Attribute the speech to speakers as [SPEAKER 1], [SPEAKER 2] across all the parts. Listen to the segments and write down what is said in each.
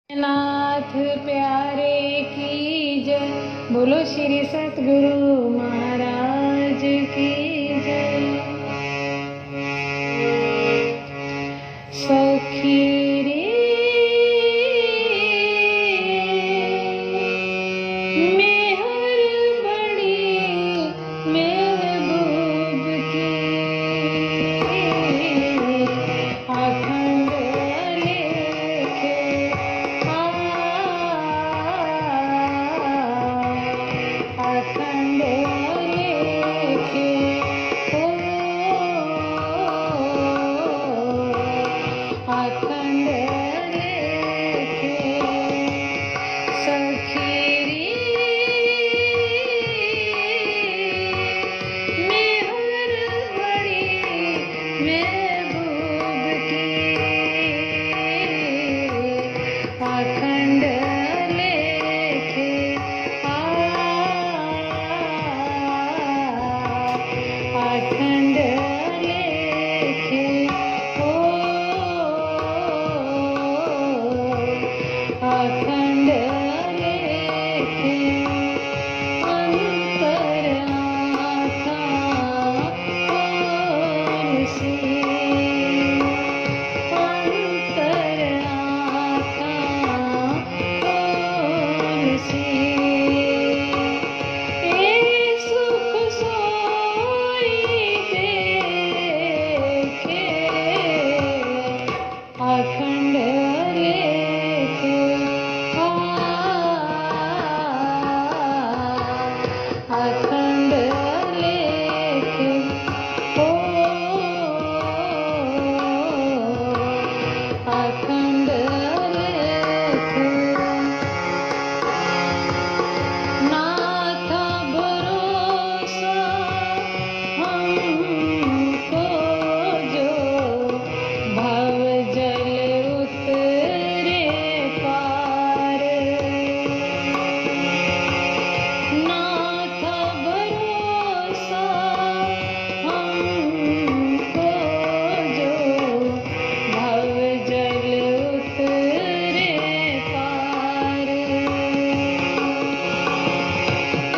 [SPEAKER 1] नाथ प्यारे की जय। बोलो श्री सतगुरु महाराज की जय। सखी रे मेहर बड़ी महबूब की अखंड लेखे अखंड लेखे अखंड लेखे सखी रे मेहर बड़ी महबूब की अखंड लेखे अखंड लेखे अखंड लेखे अंतर आँखा खोल से अंतर आँखा खोल से ए सुख सोई देखे अखंड लेखे अखंड लेखे अखंड लेखे नाथ भरोसा हमको जो भव जल उतरे पार नाथ भरोसा हमको जो भव जल उतरे पार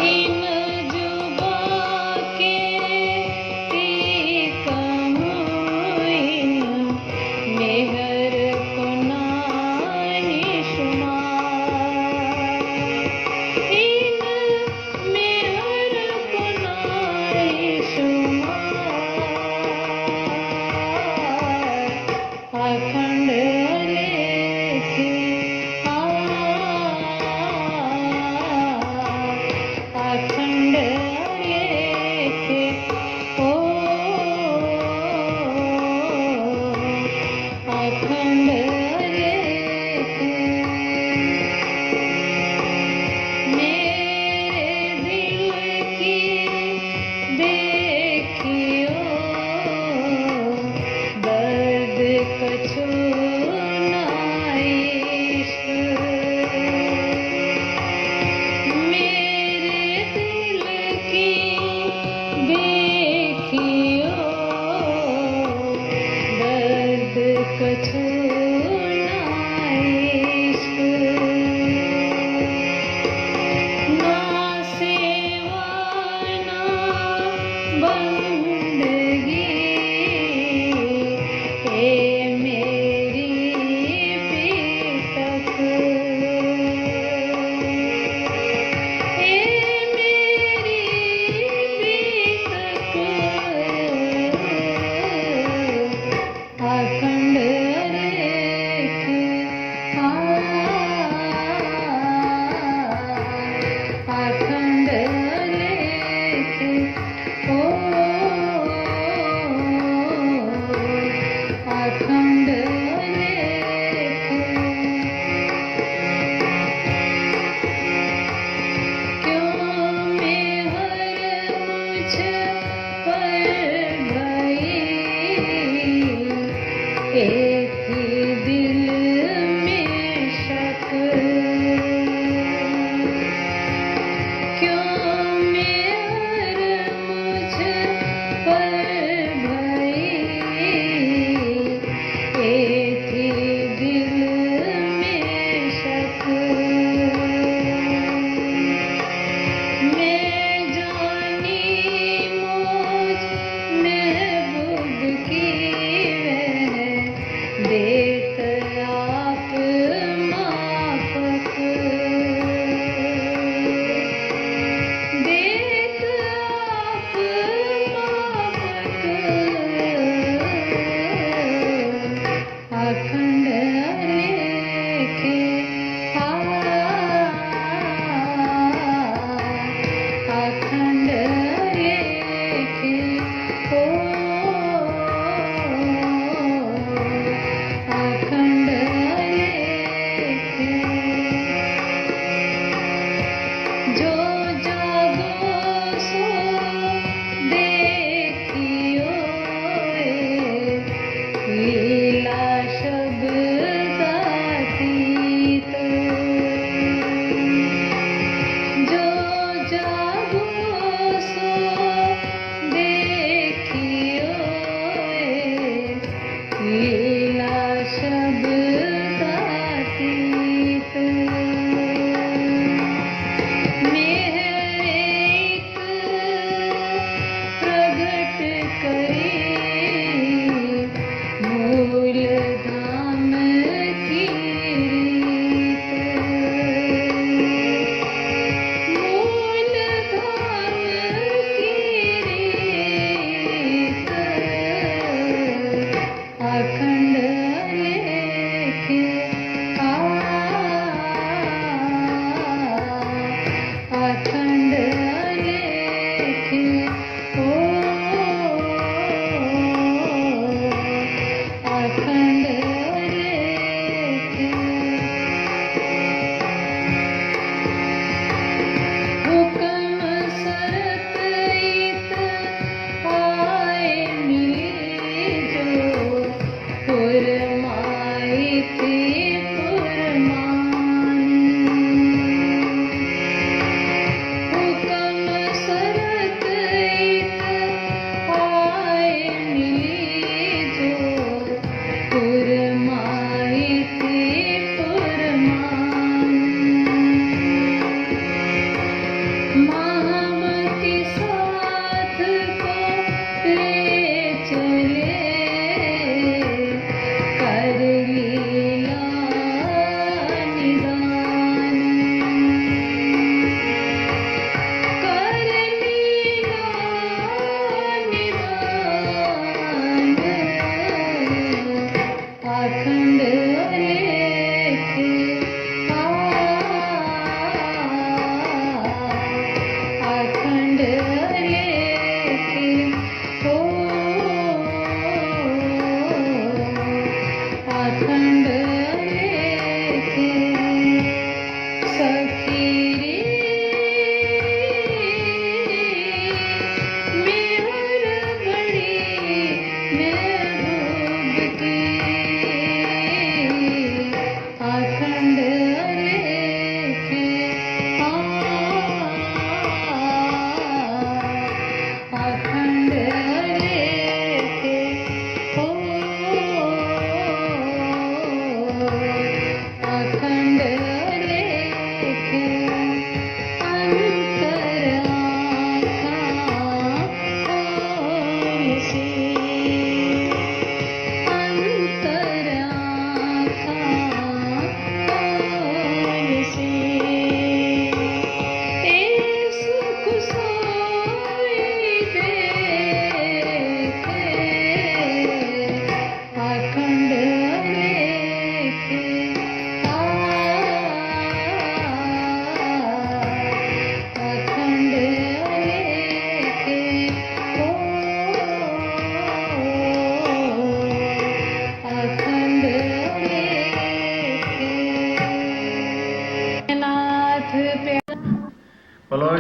[SPEAKER 1] इन जुबा के तीकम इन मेहर को नाही शुमार इन मेहर को नाही शुमार अखंड लेखे अखंड लेखे अखंड लेखे मेरे दिल की देखियो दर्द कछु नाइश मेरे दिल की देखियो दर्द कछु नाइश ना सेवा ना बंदगी ए मेरी पीतक ए मेरी पीतक अखंड लेखे अखंड लेखे अखंड लेखे क्यों मेहर मुझ पर भई एक ही दिल में शक क्यों मेहर मुझ पर भई एक ही दिल में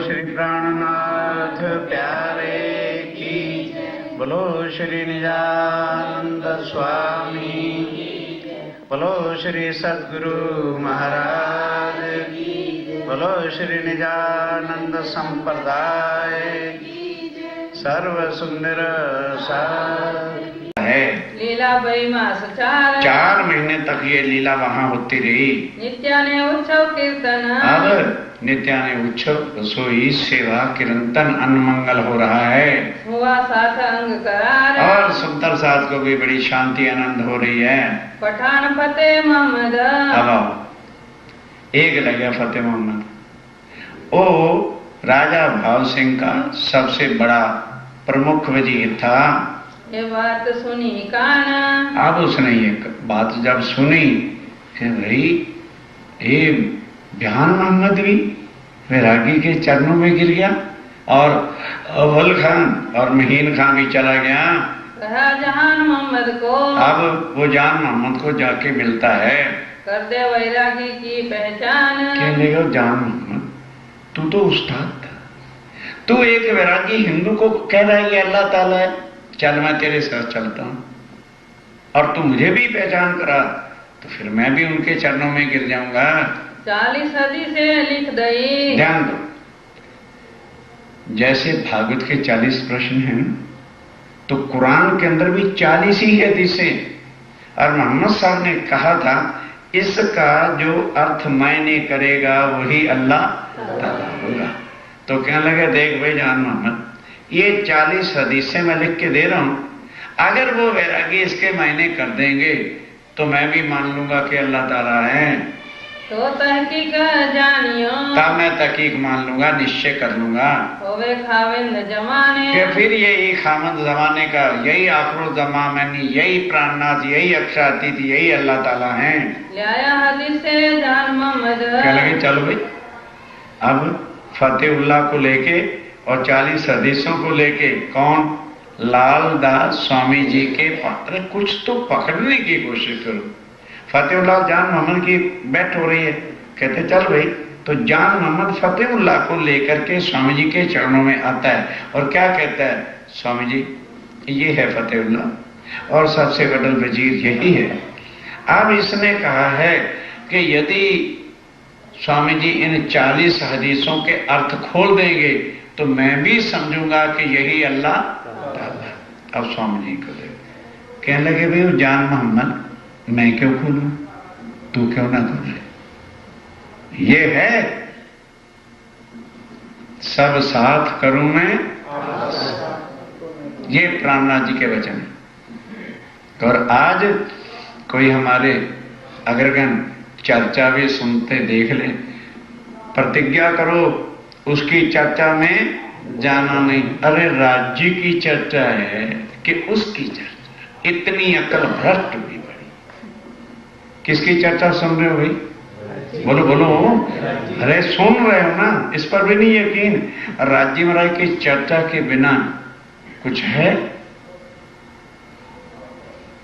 [SPEAKER 2] श्री प्राणनाथ प्यारे की, बोलो श्री निजानंद स्वामी, बोलो श्री सद्गुरु महाराज की, बोलो श्री निजानंद संप्रदाय सर्व सुंदर है।
[SPEAKER 1] लीला बई मास
[SPEAKER 2] 4 महीने तक ये लीला वहाँ होती रही।
[SPEAKER 1] नित्याने उत्सव कीर्तन,
[SPEAKER 2] अब नित्याने उत्सव रसोई सेवा कीर्तन अन्न मंगल हो रहा है।
[SPEAKER 1] हुआ साथ अंग करार,
[SPEAKER 2] और सुंदर साथ को भी बड़ी शांति आनंद हो रही है।
[SPEAKER 1] पठान फतेह मोहम्मद,
[SPEAKER 2] अब आओ, एक लगे फतेह मोहम्मद, ओ राजा भाव सिंह का सबसे बड़ा प्रमुख वजीर था।
[SPEAKER 1] ये बात सुनी काना,
[SPEAKER 2] अब उसने ये बात जब सुनी कि भाई ये बयान मोहम्मद भी वैरागी के चरणों में गिर गया और अव्वल खान और महीन खान भी चला गया।
[SPEAKER 1] कहा जहान मोहम्मद को,
[SPEAKER 2] अब वो जान मोहम्मद को जाके मिलता है,
[SPEAKER 1] कर दे वैरागी की पहचान।
[SPEAKER 2] कहने लगा जान मोहम्मद तू तो उस्ताद था, तू एक वैरागी हिंदू को कह रहा है ये अल्लाह ताला है, चल मैं तेरे साथ चलता हूं और तू मुझे भी पहचान करा तो फिर मैं भी उनके चरणों में गिर जाऊंगा।
[SPEAKER 1] 40 सदी से लिख दई।
[SPEAKER 2] ध्यान दो, जैसे भागवत के 40 प्रश्न हैं तो कुरान के अंदर भी 40 ही हदीसें। और मोहम्मद साहब ने कहा था इसका जो अर्थ मायने करेगा वही अल्लाह ताला होगा। तो कहने लगे देख भाई जान मोहम्मद, ये 40 हदीसें मैं लिख के दे रहा हूं, अगर वो वैरागी इसके मायने कर देंगे तो मैं भी मान लूंगा कि अल्लाह ताला है,
[SPEAKER 1] तो तहकीक जानियो,
[SPEAKER 2] तब मैं तहकीक मान लूंगा, निश्चय कर लूंगा
[SPEAKER 1] होवे खाविंद जमाने,
[SPEAKER 2] कि फिर यही खामद जमाने का, यही आखिर जमानी, यही प्राणनाथ, यही अक्षरातीत, यही अल्लाह ताला है।
[SPEAKER 1] लिया हदीस से जान मोहम्मद।
[SPEAKER 2] क्या लगे चलो भाई, अब फतेहुल्लाह को लेके और 40 हदीसों को लेके कौन लाल दास स्वामी जी के पात्र, कुछ तो पकड़ने की कोशिश करो। फतेहुल्लाह जान मोहम्मद की बैठ हो रही है, कहते चल भाई, तो जान मोहम्मद फतेहुल्लाह को लेकर के स्वामी जी के चरणों में आता है और क्या कहता है, स्वामी जी ये है फतेहुल्लाह और सबसे बड़ा वजीर यही है। अब इसने कहा है कि यदि स्वामी जी इन 40 हदीसों के अर्थ खोल देंगे तो मैं भी समझूंगा कि यही अल्लाह ताला। अब स्वामी जी को दे कहने लगे भाई वो जान मोहम्मद मैं क्यों खोलूं, तू क्यों ना खोले, ये है सब साथ करूं मैं, ये प्राणनाथ जी के वचन है। और आज कोई हमारे अग्रगण चर्चा भी सुनते देख ले, प्रतिज्ञा करो उसकी चर्चा में जाना नहीं। अरे राज्य की चर्चा है कि उसकी चर्चा, इतनी अकल भ्रष्ट भी बड़ी। किसकी चर्चा सुन रहे हो भाई, बोलो बोलो, अरे सुन रहे हो ना, इस पर भी नहीं यकीन। राज्य महाराज की चर्चा के बिना कुछ है।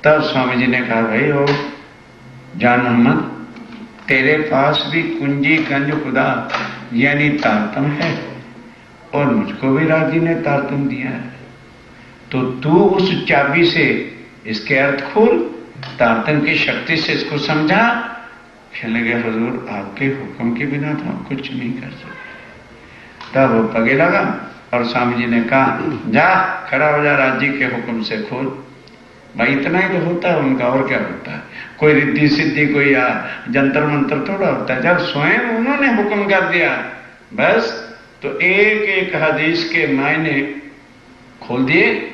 [SPEAKER 2] तब स्वामी जी ने कहा भाई हो जान मोहम्मद, तेरे पास भी कुंजी गंज खुदा यानी तारतम है और मुझको भी राजी ने तारतम दिया है, तो तू उस चाबी से इसके अर्थ खोल, तारतम की शक्ति से इसको समझा। कहने लगे हुजूर आपके हुक्म के बिना तो हम कुछ नहीं कर सकते। तब वो पगे लगा और स्वामी जी ने कहा जा खड़ा हो जा, राज्य के हुक्म से खोल। भाई इतना ही तो होता है उनका, और क्या होता है, कोई रिद्धि सिद्धि कोई जंतर मंत्र थोड़ा होता है। जब स्वयं उन्होंने हुक्म कर दिया बस, तो एक एक हदीस के मायने खोल दिए।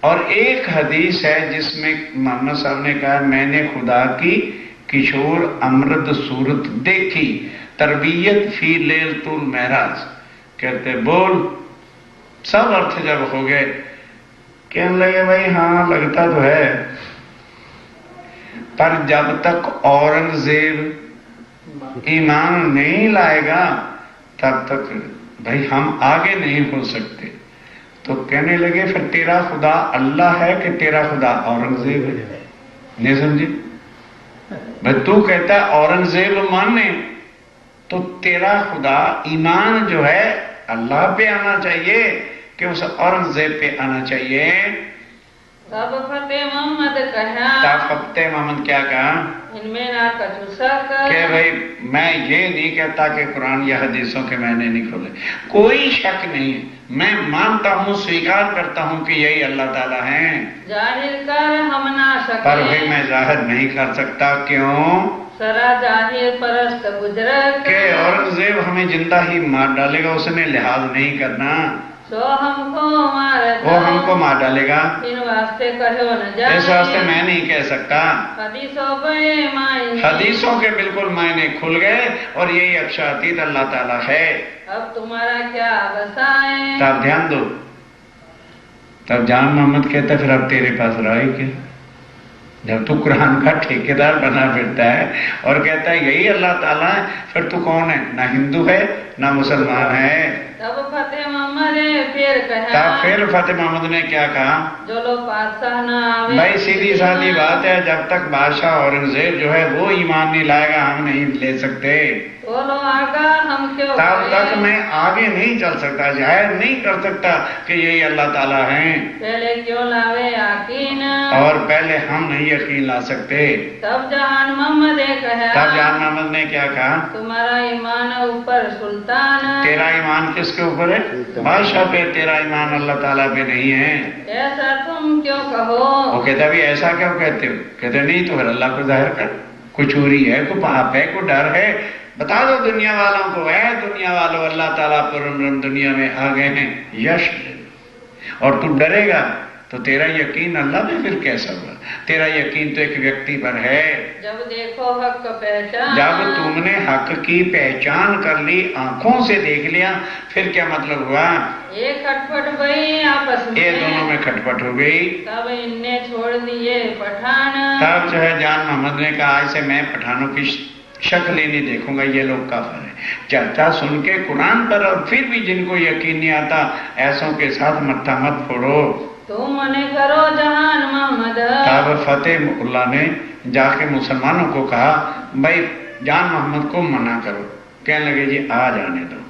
[SPEAKER 2] और एक हदीस है जिसमें मोहम्मद साहब ने कहा मैंने खुदा की किशोर अमृत सूरत देखी, तरबियत फी लैलतुल महराज। कहते बोल, सब अर्थ जब हो गए कहने लगे भाई हाँ लगता तो है, पर जब तक औरंगजेब ईमान नहीं लाएगा तब तक भाई हम आगे नहीं हो सकते। तो कहने लगे फिर तेरा खुदा अल्लाह है कि तेरा खुदा औरंगजेब है? नहीं समझे भाई, तू कहता है औरंगजेब माने, तो तेरा खुदा ईमान जो है अल्लाह पे आना चाहिए कि उस औरंगजेब पे आना चाहिए?
[SPEAKER 1] तब फतेह मोहम्मद कहा,
[SPEAKER 2] तब फतेह मोहम्मद क्या कहा
[SPEAKER 1] इनमें ना कछु शक
[SPEAKER 2] कि भाई मैं ये नहीं कहता कि कुरान या हदीसों के मैंने नहीं खोले, कोई शक नहीं है, मैं मानता हूँ, स्वीकार करता हूँ कि यही अल्लाह ताला हैं,
[SPEAKER 1] जाहिर कर हम ना
[SPEAKER 2] पर भाई
[SPEAKER 1] सके,
[SPEAKER 2] मैं जाहिर नहीं कर सकता। क्यों?
[SPEAKER 1] सरा जाहिर परस्त बुजरक
[SPEAKER 2] कि औरंगजेब हमें जिंदा ही मार डालेगा, उसने लिहाज नहीं करना,
[SPEAKER 1] सो हमको मार
[SPEAKER 2] वो हमको मार डालेगा,
[SPEAKER 1] इन वास्ते कहो न जाए,
[SPEAKER 2] इस वास्ते मैं नहीं कह सकता।
[SPEAKER 1] हदीसों बड़े मायने,
[SPEAKER 2] हदीसों के बिल्कुल मायने खुल गए और यही अक्षातीत अल्लाह ताला है।
[SPEAKER 1] अब तुम्हारा क्या बसाए?
[SPEAKER 2] तब ध्यान दो, तब जान मोहम्मद कहता फिर अब तेरे पास रहा ही क्या? जब तू कुरान का ठेकेदार बना फिरता है और कहता है यही अल्लाह ताला है, फिर तू कौन है? ना हिंदू है ना मुसलमान है।
[SPEAKER 1] तब फतेह मोहम्मद ने फिर कहा,
[SPEAKER 2] तब फिर फतेह मोहम्मद ने क्या कहा?
[SPEAKER 1] जो लोग बादशाह न आवे,
[SPEAKER 2] भाई सीधी सादी बात है, जब तक बादशाह औरंगजेब जो है वो ईमान नहीं लाएगा हम नहीं ले सकते,
[SPEAKER 1] वो लोग आगा हम क्यों
[SPEAKER 2] तब
[SPEAKER 1] करें?
[SPEAKER 2] तक मैं आगे नहीं चल सकता, जाहिर नहीं कर सकता कि यही अल्लाह ताला हैं,
[SPEAKER 1] पहले क्यों लावे यकीन,
[SPEAKER 2] और पहले हम नहीं यकीन ला सकते।
[SPEAKER 1] तब जहान मोहम्मद ने कहा,
[SPEAKER 2] तब जान मोहम्मद ने क्या कहा?
[SPEAKER 1] तुम्हारा ईमान ऊपर सुल्तान,
[SPEAKER 2] तेरा ईमान किसके ऊपर है? बादशाह पे, तेरा ईमान अल्लाह ताला पे नहीं है।
[SPEAKER 1] ऐसा तुम क्यों कहो?
[SPEAKER 2] वो कहता भी ऐसा क्यों कहते हो? कहते नहीं तो फिर अल्लाह को जाहिर कर, कोई चोरी है, कोई पाप है, कोई डर है, बता दो दुनिया वालों को, है दुनिया वालों अल्लाह ताला पर दुनिया में आ गए हैं, यश ले लो। और तू डरेगा तो तेरा यकीन अल्लाह पे फिर कैसा हुआ? तेरा यकीन तो एक व्यक्ति पर है।
[SPEAKER 1] जब देखो हक का पहचान,
[SPEAKER 2] जब तुमने हक की पहचान कर ली, आंखों से देख लिया, फिर क्या मतलब हुआ?
[SPEAKER 1] ये खटपट गई आपस में,
[SPEAKER 2] ये दोनों में खटपट हो गई।
[SPEAKER 1] तब इनने छोड़ दिए पठान,
[SPEAKER 2] तब जो है जान मोहम्मद ने कहा आज से मैं पठानों की शक्ल ही नहीं देखूंगा, ये लोग काफिर है। चर्चा सुन के कुरान पर और फिर भी जिनको यकीन नहीं आता, ऐसों के साथ मत्था मत फोड़ो।
[SPEAKER 1] तुम मने करो जहान मोहम्मद।
[SPEAKER 2] तब फतेह ने जाके मुसलमानों को कहा भाई जान मोहम्मद को मना करो। कहने लगे जी आ जाने दो।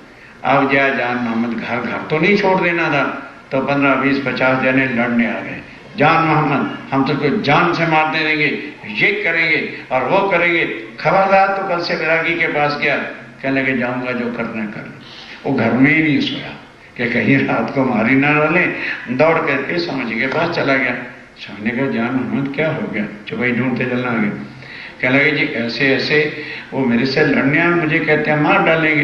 [SPEAKER 2] अब जान मोहम्मद घर घर तो नहीं छोड़ देना था, तो 15, 20, 50 जने लड़ने आ गए। जान मोहम्मद हम तुझको जान से मार दे देंगे, ये करेंगे और वो करेंगे, खबरदार। तो कल से बैरागी के पास गया, कहने लगे जाऊंगा जो करना कर। वो घर में ही नहीं सोया कि कहीं रात को मारी ना डाले। दौड़ करके समझ के पास चला गया। समझने का जान मोहम्मद क्या हो गया, चुपाई ढूंढते चलना आ गया। कहने लगे जी ऐसे ऐसे वो मेरे से लड़ने आए, मुझे कहते हैं मार डालेंगे।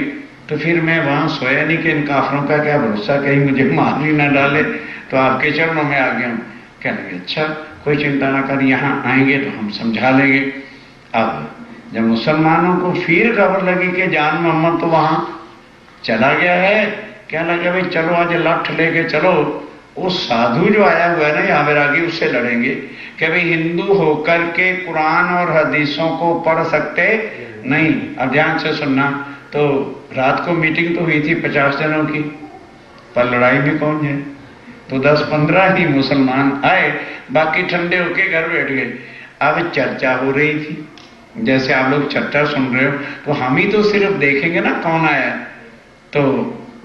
[SPEAKER 2] तो फिर मैं वहां सोया नहीं कि इन काफरों का क्या भरोसा, कहीं मुझे मार ही ना डाले, तो आपके चरणों में आ गया हूं। कहने लगे अच्छा कोई चिंता ना कर, यहाँ आएंगे तो हम समझा लेंगे। अब जब मुसलमानों को फिर खबर लगी कि जान मोहम्मद तो वहां चला गया है, क्या लगे भाई चलो आज लठ लेके चलो, उस साधु जो आया हुआ है ना यहाँ बैरागी, उससे लड़ेंगे कि भाई हिंदू होकर के कुरान और हदीसों को पढ़ सकते नहीं। अब ध्यान से सुनना, तो रात को मीटिंग तो हुई थी 50 जनों की, पर लड़ाई में कौन है? तो 10-15 ही मुसलमान आए, बाकी ठंडे होके घर बैठ गए। अब चर्चा हो रही थी, जैसे आप लोग चर्चा सुन रहे हो, तो हम ही तो सिर्फ देखेंगे ना कौन आया। तो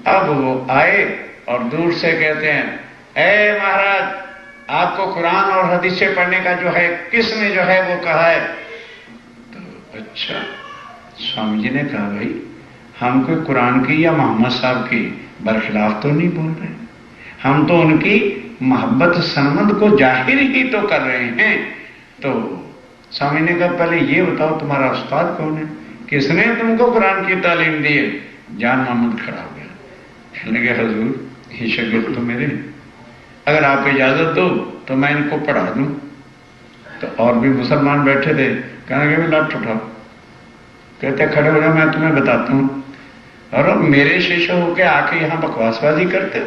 [SPEAKER 2] अब वो आए और दूर से कहते हैं ए महाराज, आपको कुरान और हदीसें पढ़ने का जो है किसने जो है वो कहा है? तो अच्छा, स्वामी जी ने कहा भाई हम कोई कुरान की या मोहम्मद साहब की बरखिलाफ तो नहीं बोल रहे, हम तो उनकी मोहब्बत सनमत को जाहिर ही तो कर रहे हैं। तो स्वामी ने कहा पहले ये बताओ तुम्हारा उस्ताद कौन है, किसने तुमको कुरान की तालीम दी है? जान मोहम्मद खड़ा हो गया, कहने लगे हजूर ये शागिर्द तो मेरे, अगर आप इजाजत दो तो मैं इनको पढ़ा दूं। तो और भी मुसलमान बैठे थे, कहने लगे लठ उठाओ। कहते खड़े हो जाओ मैं तुम्हें बताता हूं। और अब मेरे शिष्य होके आके यहाँ बकवासबाजी करते हो।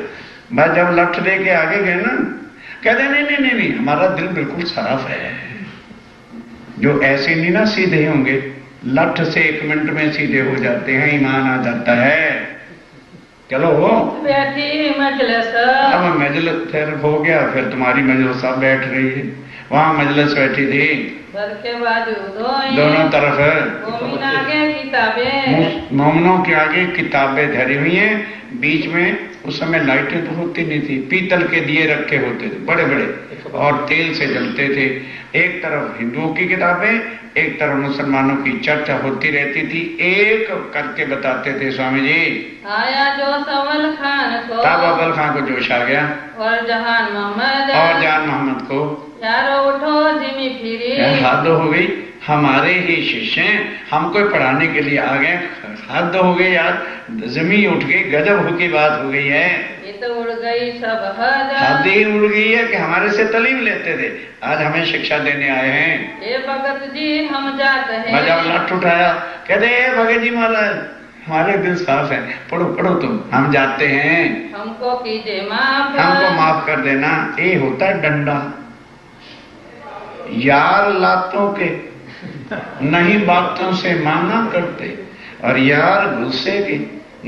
[SPEAKER 2] मैं जब लठ दे के आगे गए ना, कहते नहीं नहीं नहीं नहीं हमारा दिल बिल्कुल साफ है, जो ऐसे नहीं ना सीधे होंगे, लठ से 1 मिनट में सीधे हो जाते हैं, ईमान आ जाता है। चलो वो
[SPEAKER 1] बैठी मजलिस,
[SPEAKER 2] अब मजलिस फिर हो गया, फिर तुम्हारी मजलिस सब बैठ रही है। वहाँ मजलिस बैठी थी,
[SPEAKER 1] घर के बाजू
[SPEAKER 2] दोनों तरफ
[SPEAKER 1] मोमिन आगे किताबें,
[SPEAKER 2] मोमनों के आगे किताबें धरी हुई हैं, बीच में उस समय लाइटें तो होती नहीं थी, पीतल के दिए रखे होते थे बड़े बड़े और तेल से जलते थे। एक तरफ हिंदुओं की किताबें, एक तरफ मुसलमानों की चर्चा होती रहती थी। एक करके बताते थे स्वामी जी।
[SPEAKER 1] आया जोश अव्वल खान को,
[SPEAKER 2] तब अव्वल खान को जोश आ गया,
[SPEAKER 1] और जहान
[SPEAKER 2] मोहम्मद को
[SPEAKER 1] यारो उठो जिमी फिरी,
[SPEAKER 2] हद हो गई, हमारे ही शिष्य हैं, हमको पढ़ाने के लिए आ गए, हद हो गई यार, जमी उठ गई, गजब हो की बात हो गई है।
[SPEAKER 1] ये तो उड़ गई सब हद,
[SPEAKER 2] हद ही उड़ गई है कि हमारे से तालीम लेते थे, आज हमें शिक्षा देने आए हैं।
[SPEAKER 1] ये भगत जी हम जाते हैं,
[SPEAKER 2] मैं जब लट उठाया, कहते भगत जी महाराज हमारे दिल साफ है, पढ़ो पढ़ो तुम, हम जाते हैं,
[SPEAKER 1] हमको कीजिए माफ,
[SPEAKER 2] हमको माफ कर देना। ये होता है डंडा, यार लातों के नहीं बातों से माना करते, और यार गुस्से के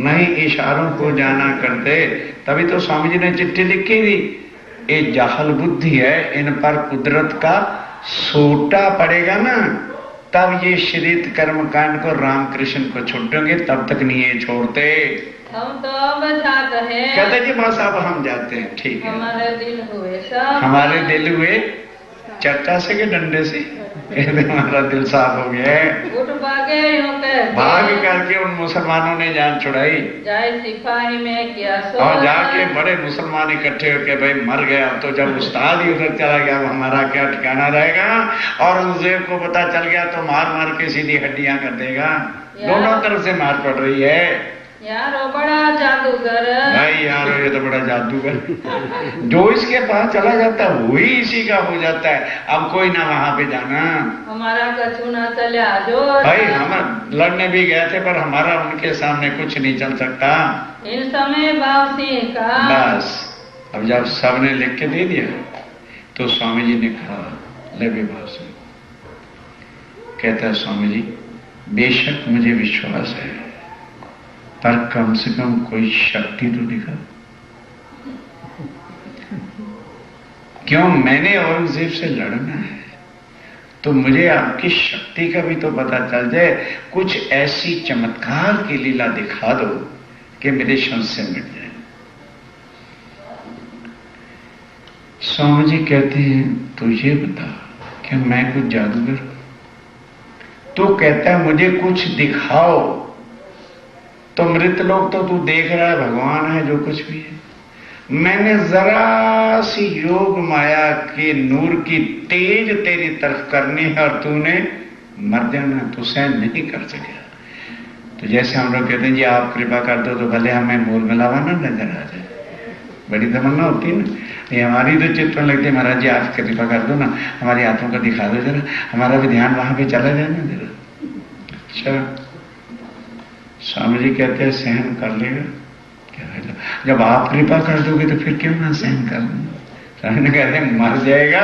[SPEAKER 2] नहीं इशारों को जाना करते। तभी तो स्वामी जी ने चिट्ठी लिखी थी, ये जाहल बुद्धि है, इन पर कुदरत का सोटा पड़ेगा ना, तब ये शरीत कर्म कांड को रामकृष्ण को छोड़ेंगे, तब तक नहीं ये छोड़ते।
[SPEAKER 1] हम तो अब जाते हैं,
[SPEAKER 2] कहते जी बस अब हम जाते हैं, ठीक है।
[SPEAKER 1] हमारे दिल हुए सब,
[SPEAKER 2] हमारे दिल हुए चट्टा से के डंडे से, कहते हमारा दिल साफ हो गया है।
[SPEAKER 1] उठ भागे यूं कहते,
[SPEAKER 2] भाग करके उन मुसलमानों ने जान छुड़ाई,
[SPEAKER 1] जाए सिपाही में क्या सो,
[SPEAKER 2] और जाके बड़े मुसलमान इकट्ठे होके भाई मर गया, तो जब उस्ताद ही उधर चला गया, अब हमारा क्या ठिकाना रहेगा। औरंगजेब को पता चल गया तो मार मार के सीधी हड्डियां कर देगा। दोनों तरफ से मार पड़ रही है।
[SPEAKER 1] यारो बड़ा जादूगर,
[SPEAKER 2] भाई यार ये तो बड़ा जादूगर, जो इसके पास चला जाता है वही इसी का हो जाता है। अब कोई ना वहां पे जाना,
[SPEAKER 1] हमारा कछु न चला जो,
[SPEAKER 2] भाई हम लड़ने भी गए थे पर हमारा उनके सामने कुछ नहीं चल सकता।
[SPEAKER 1] इन समय बाव सिंह का,
[SPEAKER 2] बस अब जब सबने लिख के दे दिया तो स्वामी जी ने कहा ले विभाव से, कहता है स्वामी जी बेशक मुझे विश्वास है, पर कम से कम कोई शक्ति तो दिखा। क्यों, मैंने औरंगजेब से लड़ना है तो मुझे आपकी शक्ति का भी तो पता चल जाए, कुछ ऐसी चमत्कार की लीला दिखा दो कि मेरे संशय मिट जाए। स्वामी जी कहते हैं तो ये बता क्या मैं कुछ जादूगर? तो कहता है मुझे कुछ दिखाओ। तो मृत लोग तो तू देख रहा है, भगवान है जो कुछ भी है। मैंने जरा सी योग माया के नूर की तेज तेरी तरफ करनी है और तूने मर जाना, तू सहन नहीं कर सकेगा। तो जैसे हम लोग कहते हैं जी आप कृपा कर दो तो भले हमें मोल मिलावा ना नजर आ जाए, बड़ी तमन्ना होती है ना। ये हमारी तो चित्त में लगती है महाराज जी आप कृपा कर दो ना, हमारी आत्मा को दिखा दो जरा, हमारा भी ध्यान वहां पे चला जाए ना जरा। अच्छा स्वामी जी कहते हैं सहन कर लेगा, क्या है जब आप कृपा कर दोगे तो फिर क्यों ना सहन कर लूंगा। स्वामी जी कहते हैं मर जाएगा,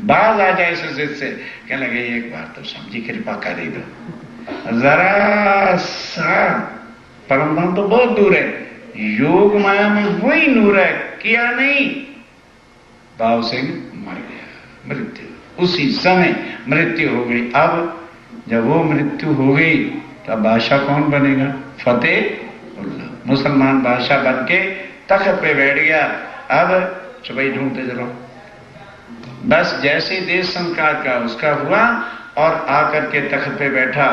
[SPEAKER 2] बाज आ जाए सुजित से, कहने लगे एक बार तो स्वामी जी कृपा कर ही दो जरा सा। परम धाम तो बहुत दूर है, योग माया में वही नूर है, किया नहीं। भाव सिंह मर गया, मृत्यु उसी समय मृत्यु हो गई। अब जब वो मृत्यु हो गई तो बादशाह कौन बनेगा? फतेह मुसलमान बादशाह बन के तख्त पे बैठ गया। अब चुपई ढूंढते चलो, बस जैसे देश संस्कार का उसका हुआ और आकर के तख्त पे बैठा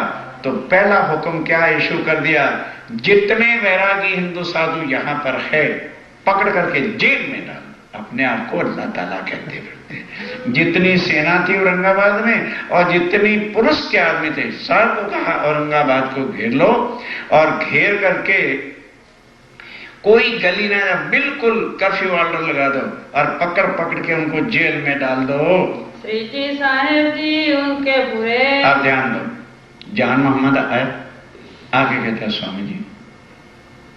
[SPEAKER 2] तो पहला हुक्म क्या इशू कर दिया, जितने वैरागी हिंदू साधु यहां पर है पकड़ करके जेल में डाल। अपने आप को अल्लाह ताला कहते फिरते। जितनी सेना थी औरंगाबाद में और जितनी पुरुष के आदमी थे सबको कहा औरंगाबाद को घेर लो, और घेर करके कोई गली ना, बिल्कुल कर्फ्यू ऑर्डर लगा दो और पकड़ पकड़ के उनको जेल में डाल दो।
[SPEAKER 1] श्री जी साहेब जी उनके बुरे।
[SPEAKER 2] आप ध्यान दो, जान मोहम्मद आए आगे कहते हैं स्वामी जी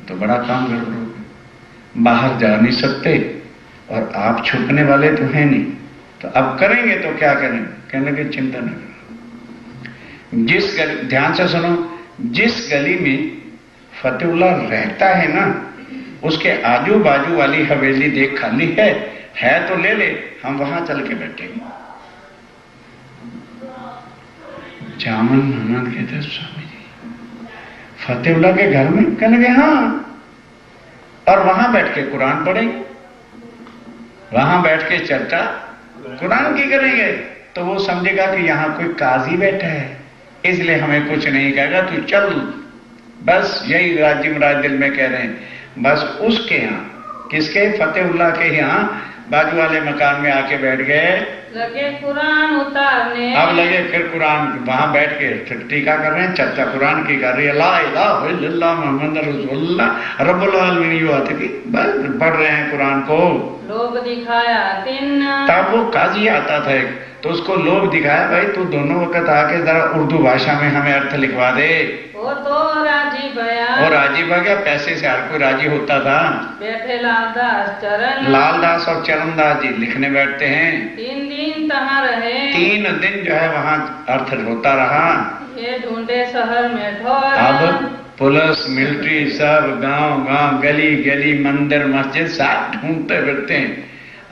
[SPEAKER 2] तो बड़ा काम गड़बड़ हो गया, बाहर जा नहीं सकते और आप छुपने वाले तो हैं नहीं, तो अब करेंगे तो क्या करें? कहने लगे चिंता नहीं करो, जिस गली, ध्यान से सुनो, जिस गली में फतेहुल्लाह रहता है ना उसके आजू बाजू वाली हवेली देख खाली है तो ले ले, हम वहां चल के बैठेंगे। जामन महमद कहते स्वामी जी फतेहुल्ला के घर में? कहने लगे हाँ, और वहां बैठ के कुरान पढ़ेंगे, वहां बैठ के चर्चा कुरान की करेंगे। तो वो समझेगा कि यहां कोई काजी बैठा है, इसलिए हमें कुछ नहीं कहेगा, तू चल। बस यही राज्य महाराज दिल में कह रहे हैं। बस उसके यहां, किसके? फतेहुल्ला के यहां बाजू वाले मकान में आके बैठ गए,
[SPEAKER 1] लगे कुरान उतारने।
[SPEAKER 2] अब लगे फिर कुरान वहां बैठ के टीका कर रहे हैं, चर्चा कुरान की कर रही है। ला इलाहा इल्लल्लाह मुहम्मद रसूलुल्लाह रब्बुल आलमीन यो आते थी, बस पढ़ रहे हैं कुरान को।
[SPEAKER 1] लोभ दिखाया तीन।
[SPEAKER 2] तब वो काजी आता था एक, तो उसको लोभ दिखाया, भाई तू दोनों वक्त आके जरा उर्दू भाषा में हमें अर्थ लिखवा दे।
[SPEAKER 1] वो तो राजी भया।
[SPEAKER 2] और राजी भा गया, पैसे से हर कोई राजी होता था।
[SPEAKER 1] बैठे लालदास चरण।
[SPEAKER 2] लालदास और चरणदास जी लिखने बैठते हैं।
[SPEAKER 1] 3 दिन तहाँ रहे।
[SPEAKER 2] 3 दिन जो है वहां अर्थ होता रहा।
[SPEAKER 1] ये ढूंढे शहर में ठोर।
[SPEAKER 2] अब पुलिस मिलिट्री सब गांव गांव गली गली मंदिर मस्जिद सब ढूंढते फिरते हैं।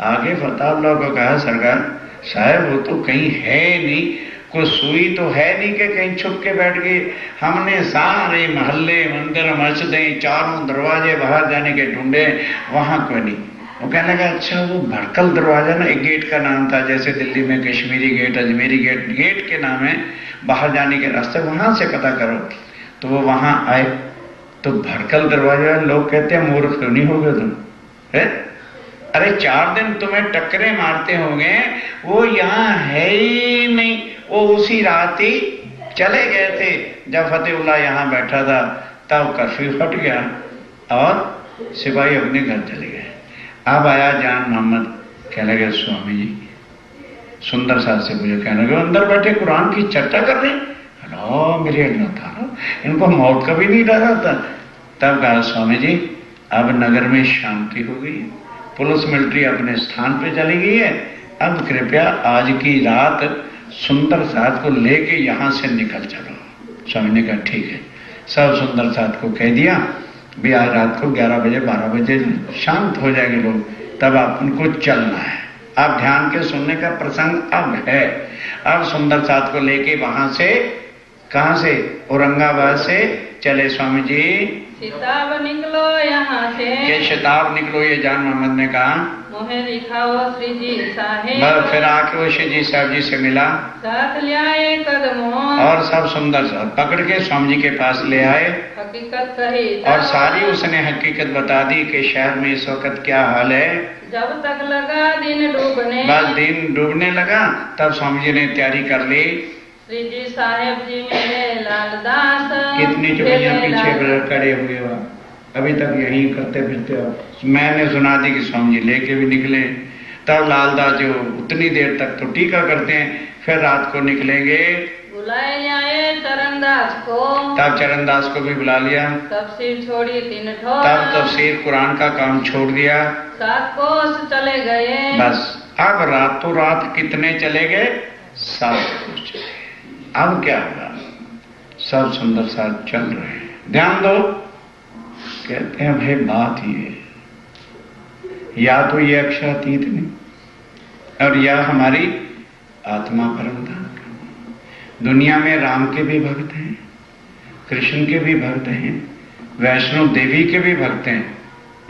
[SPEAKER 2] आगे फतेहुल्लाह को कहा, सरकार साहब वो तो कहीं है नहीं, कोई सुई तो है नहीं कि कहीं छुप के बैठ गई। हमने सारे मोहल्ले मंदिर मस्जिदें चारों दरवाजे बाहर जाने के ढूंढे, वहां कोई नहीं। वो कहने लगा अच्छा वो भड़कल दरवाजा ना, एक गेट का नाम था, जैसे दिल्ली में Kashmiri gate Ajmeri gate, gate के नाम है बाहर जाने के रास्ते, वहां से पता करो। तो वो वहां आए तो भड़कल दरवाजा, लोग कहते हैं मूर्ख तो नहीं हो गए तुम है? अरे 4 दिन तुम्हें टक्करे मारते होंगे, वो यहाँ है ही नहीं। वो उसी रात ही चले गए थे जब फतेहुल्लाह यहाँ बैठा था, तब कर्फ्यू हट गया और सिपाही अपने घर चले गए। अब आया जान मोहम्मद, कहने लगे स्वामी जी सुंदर साहब से पूछा, कहने लगे अंदर बैठे कुरान की चर्चा कर रहे हैं। मेरे अल्लाह ताला, इनको मौत का भी नहीं डरा था। तब कहा स्वामी जी अब नगर में शांति हो गई है, पुलिस मिलिट्री अपने स्थान पे चली गई है, अब कृपया आज की रात सुंदर साथ को लेके यहां से निकल चलो। स्वामी ने कहा ठीक है। सब सुंदर साथ को कह दिया भी आज रात को 11 बजे 12 बजे शांत हो जाएंगे लोग, तब आप उनको चलना है। अब ध्यान के सुनने का प्रसंग अब है। अब सुंदर साथ को लेके वहां से, कहां से? औरंगाबाद से चले स्वामी जी।
[SPEAKER 1] शिताब निकलो यहाँ से।
[SPEAKER 2] के शिताब निकलो, ये जान मोहम्मद ने कहा।
[SPEAKER 1] मोहे दिखाओ श्री जी साहेब।
[SPEAKER 2] फिर आके वो श्री जी साहब जी से मिला,
[SPEAKER 1] साथ ले आए कदमों,
[SPEAKER 2] और सब सुंदर साहब पकड़ के स्वामी जी के पास ले आए।
[SPEAKER 1] हकीकत कही
[SPEAKER 2] और सारी उसने हकीकत बता दी कि शहर में इस वक्त क्या हाल है।
[SPEAKER 1] जब तक लगा दिन डूबने,
[SPEAKER 2] बस दिन डूबने लगा तब स्वामी जी ने तैयारी कर ली।
[SPEAKER 1] श्री जी साहेब जी मेरे लालदास,
[SPEAKER 2] कितनी चुपैया पीछे खड़े हुए हो, अभी तक यही करते फिरते हो। मैंने सुना दी कि स्वामी जी लेके भी निकले। तब लालदास जो उतनी देर तक तो टीका करते हैं, फिर रात को निकलेंगे।
[SPEAKER 1] बुलाए आए चरणदास को,
[SPEAKER 2] तब चरणदास को भी बुला लिया।
[SPEAKER 1] तफसीर छोड़ी 3 ठोर, तब
[SPEAKER 2] तफसीर कुरान का काम छोड़ दिया।
[SPEAKER 1] 7 कोस चले गए।
[SPEAKER 2] बस अब रातों रात कितने चले गए? 7 कोस चले। अब क्या होगा? सब सुंदर साथ चल रहे हैं। ध्यान दो, कहते हैं भाई बात ये, या तो ये अक्षरातीत नहीं, और या हमारी आत्मा परम धाम। दुनिया में राम के भी भक्त हैं, कृष्ण के भी भक्त हैं, वैष्णो देवी के भी भक्त हैं,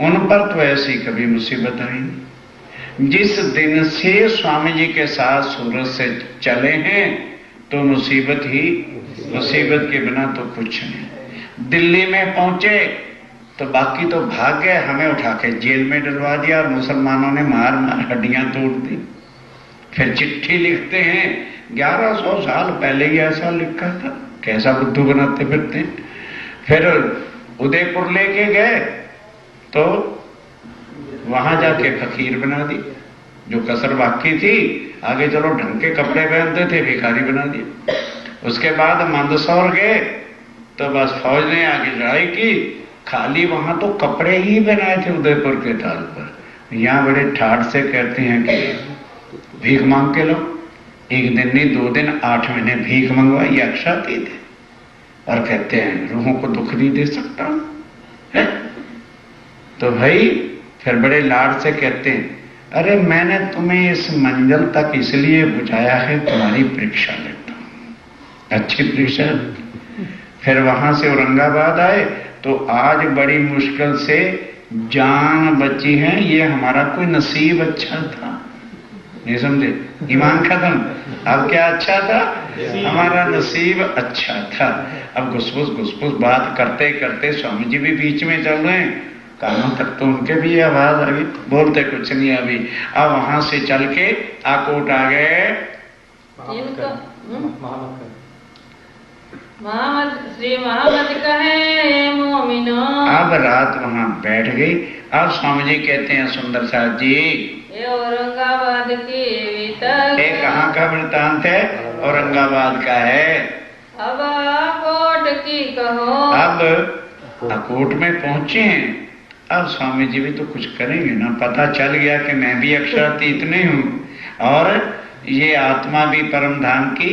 [SPEAKER 2] उन पर तो ऐसी कभी मुसीबत आई नहीं। जिस दिन से स्वामी जी के साथ सूरत से चले हैं तो मुसीबत ही मुसीबत के बिना तो कुछ नहीं। दिल्ली में पहुंचे तो बाकी तो भाग गए, हमें उठा के जेल में डलवा दिया और मुसलमानों ने मार मार हड्डियां तोड़ दी। फिर चिट्ठी लिखते हैं 1100 साल पहले ही ऐसा लिखा था, कैसा बुद्धू बनाते फिरते। फिर उदयपुर लेके गए तो वहां जाके फकीर बना दी, जो कसर बाकी थी। आगे चलो ढंग के कपड़े पहनते थे, भिखारी बना दिया। उसके बाद मंदसौर गए तो बस फौज ने आगे लड़ाई की, खाली वहां तो कपड़े ही बनाए थे उदयपुर के ताल पर। यहाँ बड़े ठाठ से कहते हैं कि भीख मांग के लो। 1 दिन नहीं 2 दिन 8 महीने भीख मंगवाई, अक्षरातीत थे। और कहते हैं रूहों को दुख नहीं दे सकता है? तो भाई फिर बड़े लाड से कहते हैं अरे मैंने तुम्हें इस मंजिल तक इसलिए बुझाया है, तुम्हारी परीक्षा लेता हूं। अच्छी परीक्षा। फिर वहां से औरंगाबाद आए तो आज बड़ी मुश्किल से जान बची है। ये हमारा कोई नसीब अच्छा था, नहीं समझे? ईमान खत्म। अब क्या अच्छा था? हमारा नसीब अच्छा था। अब घुसपुस बात करते करते स्वामी जी भी बीच में चल रहे हैं, कानों तक तो उनके भी आवाज आ गई, बोलते कुछ नहीं अभी। अब वहां से चल के आकोट आ गए।
[SPEAKER 1] श्री महामत कहे मोमिनो।
[SPEAKER 2] अब रात वहां बैठ गई। अब स्वामी जी कहते हैं सुंदर साहब जी,
[SPEAKER 1] ये औरंगाबाद की वितक।
[SPEAKER 2] कहाँ का वृतांत है? औरंगाबाद का है।
[SPEAKER 1] अब आकोट की कहो।
[SPEAKER 2] अब आकोट में पहुंचे हैं। अब स्वामी जी भी तो कुछ करेंगे ना। पता चल गया कि मैं भी अक्षरातीत नहीं हूं और ये आत्मा भी परम धाम की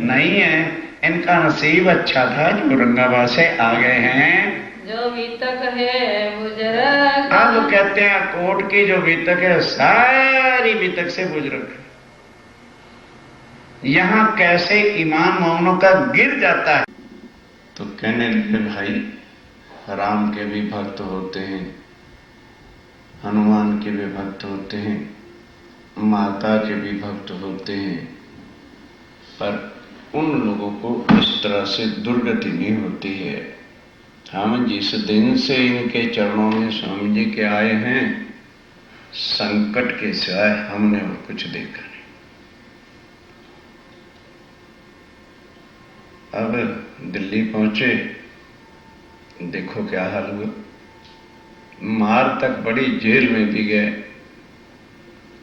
[SPEAKER 2] नहीं है। इनका नसीब अच्छा था जो औरंगाबाद से आ गए हैं।
[SPEAKER 1] जो वितक है बुजुर्ग।
[SPEAKER 2] अब कहते हैं कोट की जो वितक है सारी वितक से बुजुर्ग। यहां कैसे ईमान मोमनों का गिर जाता है। तो कहने लगे भाई, राम के भी भक्त होते हैं, हनुमान के भी भक्त होते हैं, माता के भी भक्त होते हैं, पर उन लोगों को इस तरह से दुर्गति नहीं होती है। हम जिस दिन से इनके चरणों में स्वामी जी के आए हैं, संकट के सिवाय हमने और कुछ देखा नहीं। अब दिल्ली पहुंचे, देखो क्या हाल हुआ। मार तक बड़ी, जेल में भी गए।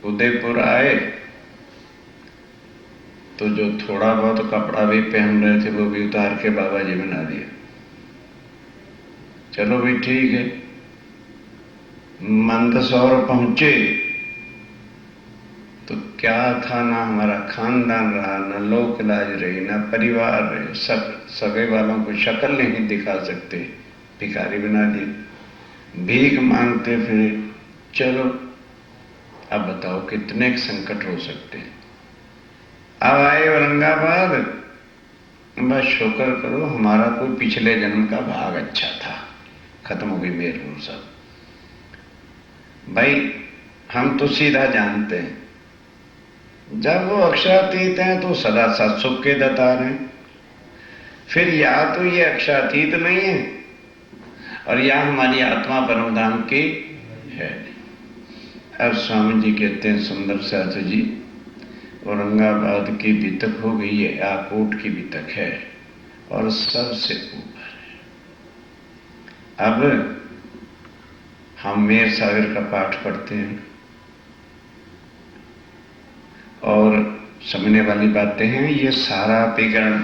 [SPEAKER 2] उदयपुर आए तो जो थोड़ा बहुत कपड़ा भी पहन रहे थे वो भी उतार के बाबा जी बना दिया। चलो भी ठीक है। मंदसौर पहुंचे तो क्या था, ना हमारा खानदान रहा, ना लोक लाज रही, ना परिवार रहे। सब सगे वालों को शक्ल नहीं दिखा सकते, भिखारी बना दिए, भीख मांगते फिरे। चलो अब बताओ कितने संकट हो सकते हैं। अब आए औरंगाबाद, बस शुक्र करो हमारा कोई पिछले जन्म का भाग अच्छा था, खत्म हो गई मेहरपुर सब। भाई हम तो सीधा जानते हैं, जब वो अक्षरातीत हैं तो सदा सत्सुख के दातार हैं। फिर या तो ये अक्षरातीत नहीं है और या हमारी आत्मा परमधाम की है। अब स्वामी जी कहते हैं सुंदर साथ जी, औरंगाबाद की वितक हो गई है, आकोट की वितक है और सबसे ऊपर है। अब हम मेर सागर का पाठ पढ़ते हैं और समझने वाली बातें हैं। ये सारा विकरण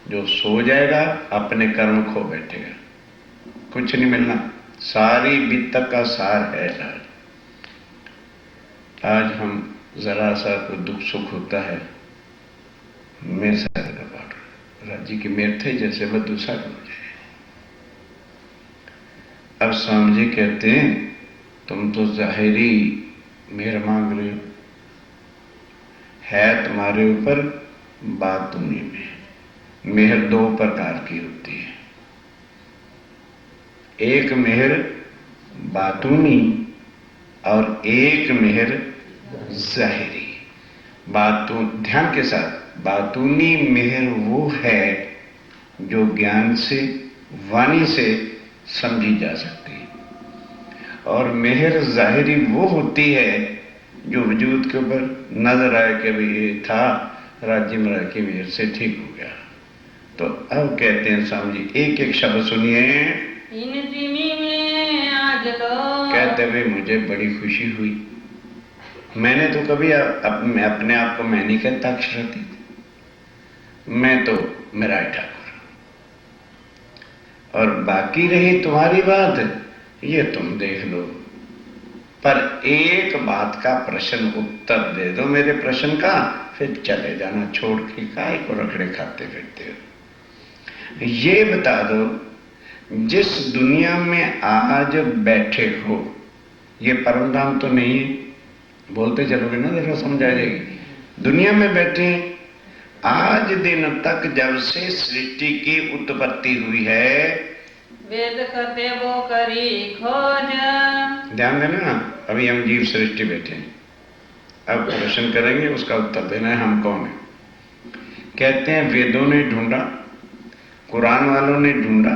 [SPEAKER 2] जो सो जाएगा अपने कर्म खो बैठेगा, कुछ नहीं मिलना। सारी वितक का सार है। आज हम जरा सा कोई दुख सुख होता है, मेर सागर का पाठ, राज्य की मेर थे जैसे वह दूसरा हो जाए। अब स्वामी जी कहते हैं तुम तो जाहिरी मेहर मांग रहे हो, है तुम्हारे ऊपर बातूनी में। मेहर दो प्रकार की होती है, एक मेहर बातूनी और एक मेहर जाहिरी। ध्यान के साथ, बातूनी मेहर वो है जो ज्ञान से, वाणी से समझी जा सकती है, और मेहर जाहिरी वो होती है जो वजूद के ऊपर नजर आए कि भाई ये था, राज्य में रह के मेहर से ठीक हो गया। तो अब कहते हैं स्वामी जी, एक एक शब्द सुनिए।
[SPEAKER 1] इन जिमी में आज लो।
[SPEAKER 2] कहते हुए मुझे बड़ी खुशी हुई। मैंने तो कभी अपने आप को मैं नहीं कहता अक्षरातीत, मैं तो मेरा ठाकुर। और बाकी रही तुम्हारी बात, ये तुम देख लो, पर एक बात का प्रश्न उत्तर दे दो मेरे प्रश्न का, फिर चले जाना, छोड़ के काय को रखड़े खाते फिरते हो। ये बता दो, जिस दुनिया में आज बैठे हो ये परमधाम तो नहीं है? बोलते चलोगे ना, जरा समझ आ जाएगी। दुनिया में बैठे आज दिन तक जब से सृष्टि की उत्पत्ति हुई है,
[SPEAKER 1] वेद करते वो करी खोज।
[SPEAKER 2] ध्यान देना, अभी हम जीव सृष्टि बैठे हैं, अब प्रश्न करेंगे, उसका उत्तर देना है हम कौन है। कहते हैं वेदों ने ढूंढा, कुरान वालों ने ढूंढा,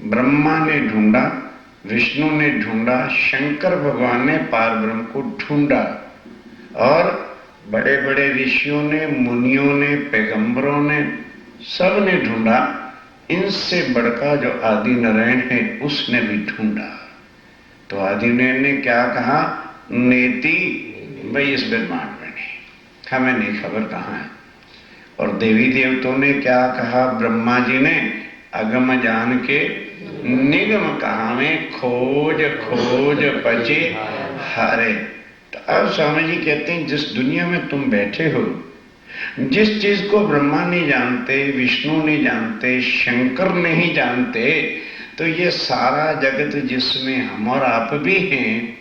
[SPEAKER 2] ब्रह्मा ने ढूंढा, विष्णु ने ढूंढा, शंकर भगवान ने पार ब्रह्म को ढूंढा, और बड़े बड़े ऋषियों ने, मुनियों ने, पैगंबरों ने, सब ने ढूंढा। इनसे बढ़कर जो आदि नारायण है उसने भी ढूंढा। तो आदि नारायण ने क्या कहा? नेति, भाई इस ब्रह्मांड में नहीं, हमें नहीं खबर कहाँ है। और देवी देवताओं ने क्या कहा? ब्रह्मा जी ने अगम जान के निगम कहा में खोज खोज पचे हारे। तो अब स्वामी जी कहते हैं जिस दुनिया में तुम बैठे हो, जिस चीज को ब्रह्मा नहीं जानते, विष्णु नहीं जानते, शंकर नहीं जानते, तो ये सारा जगत जिसमें हम और आप भी हैं,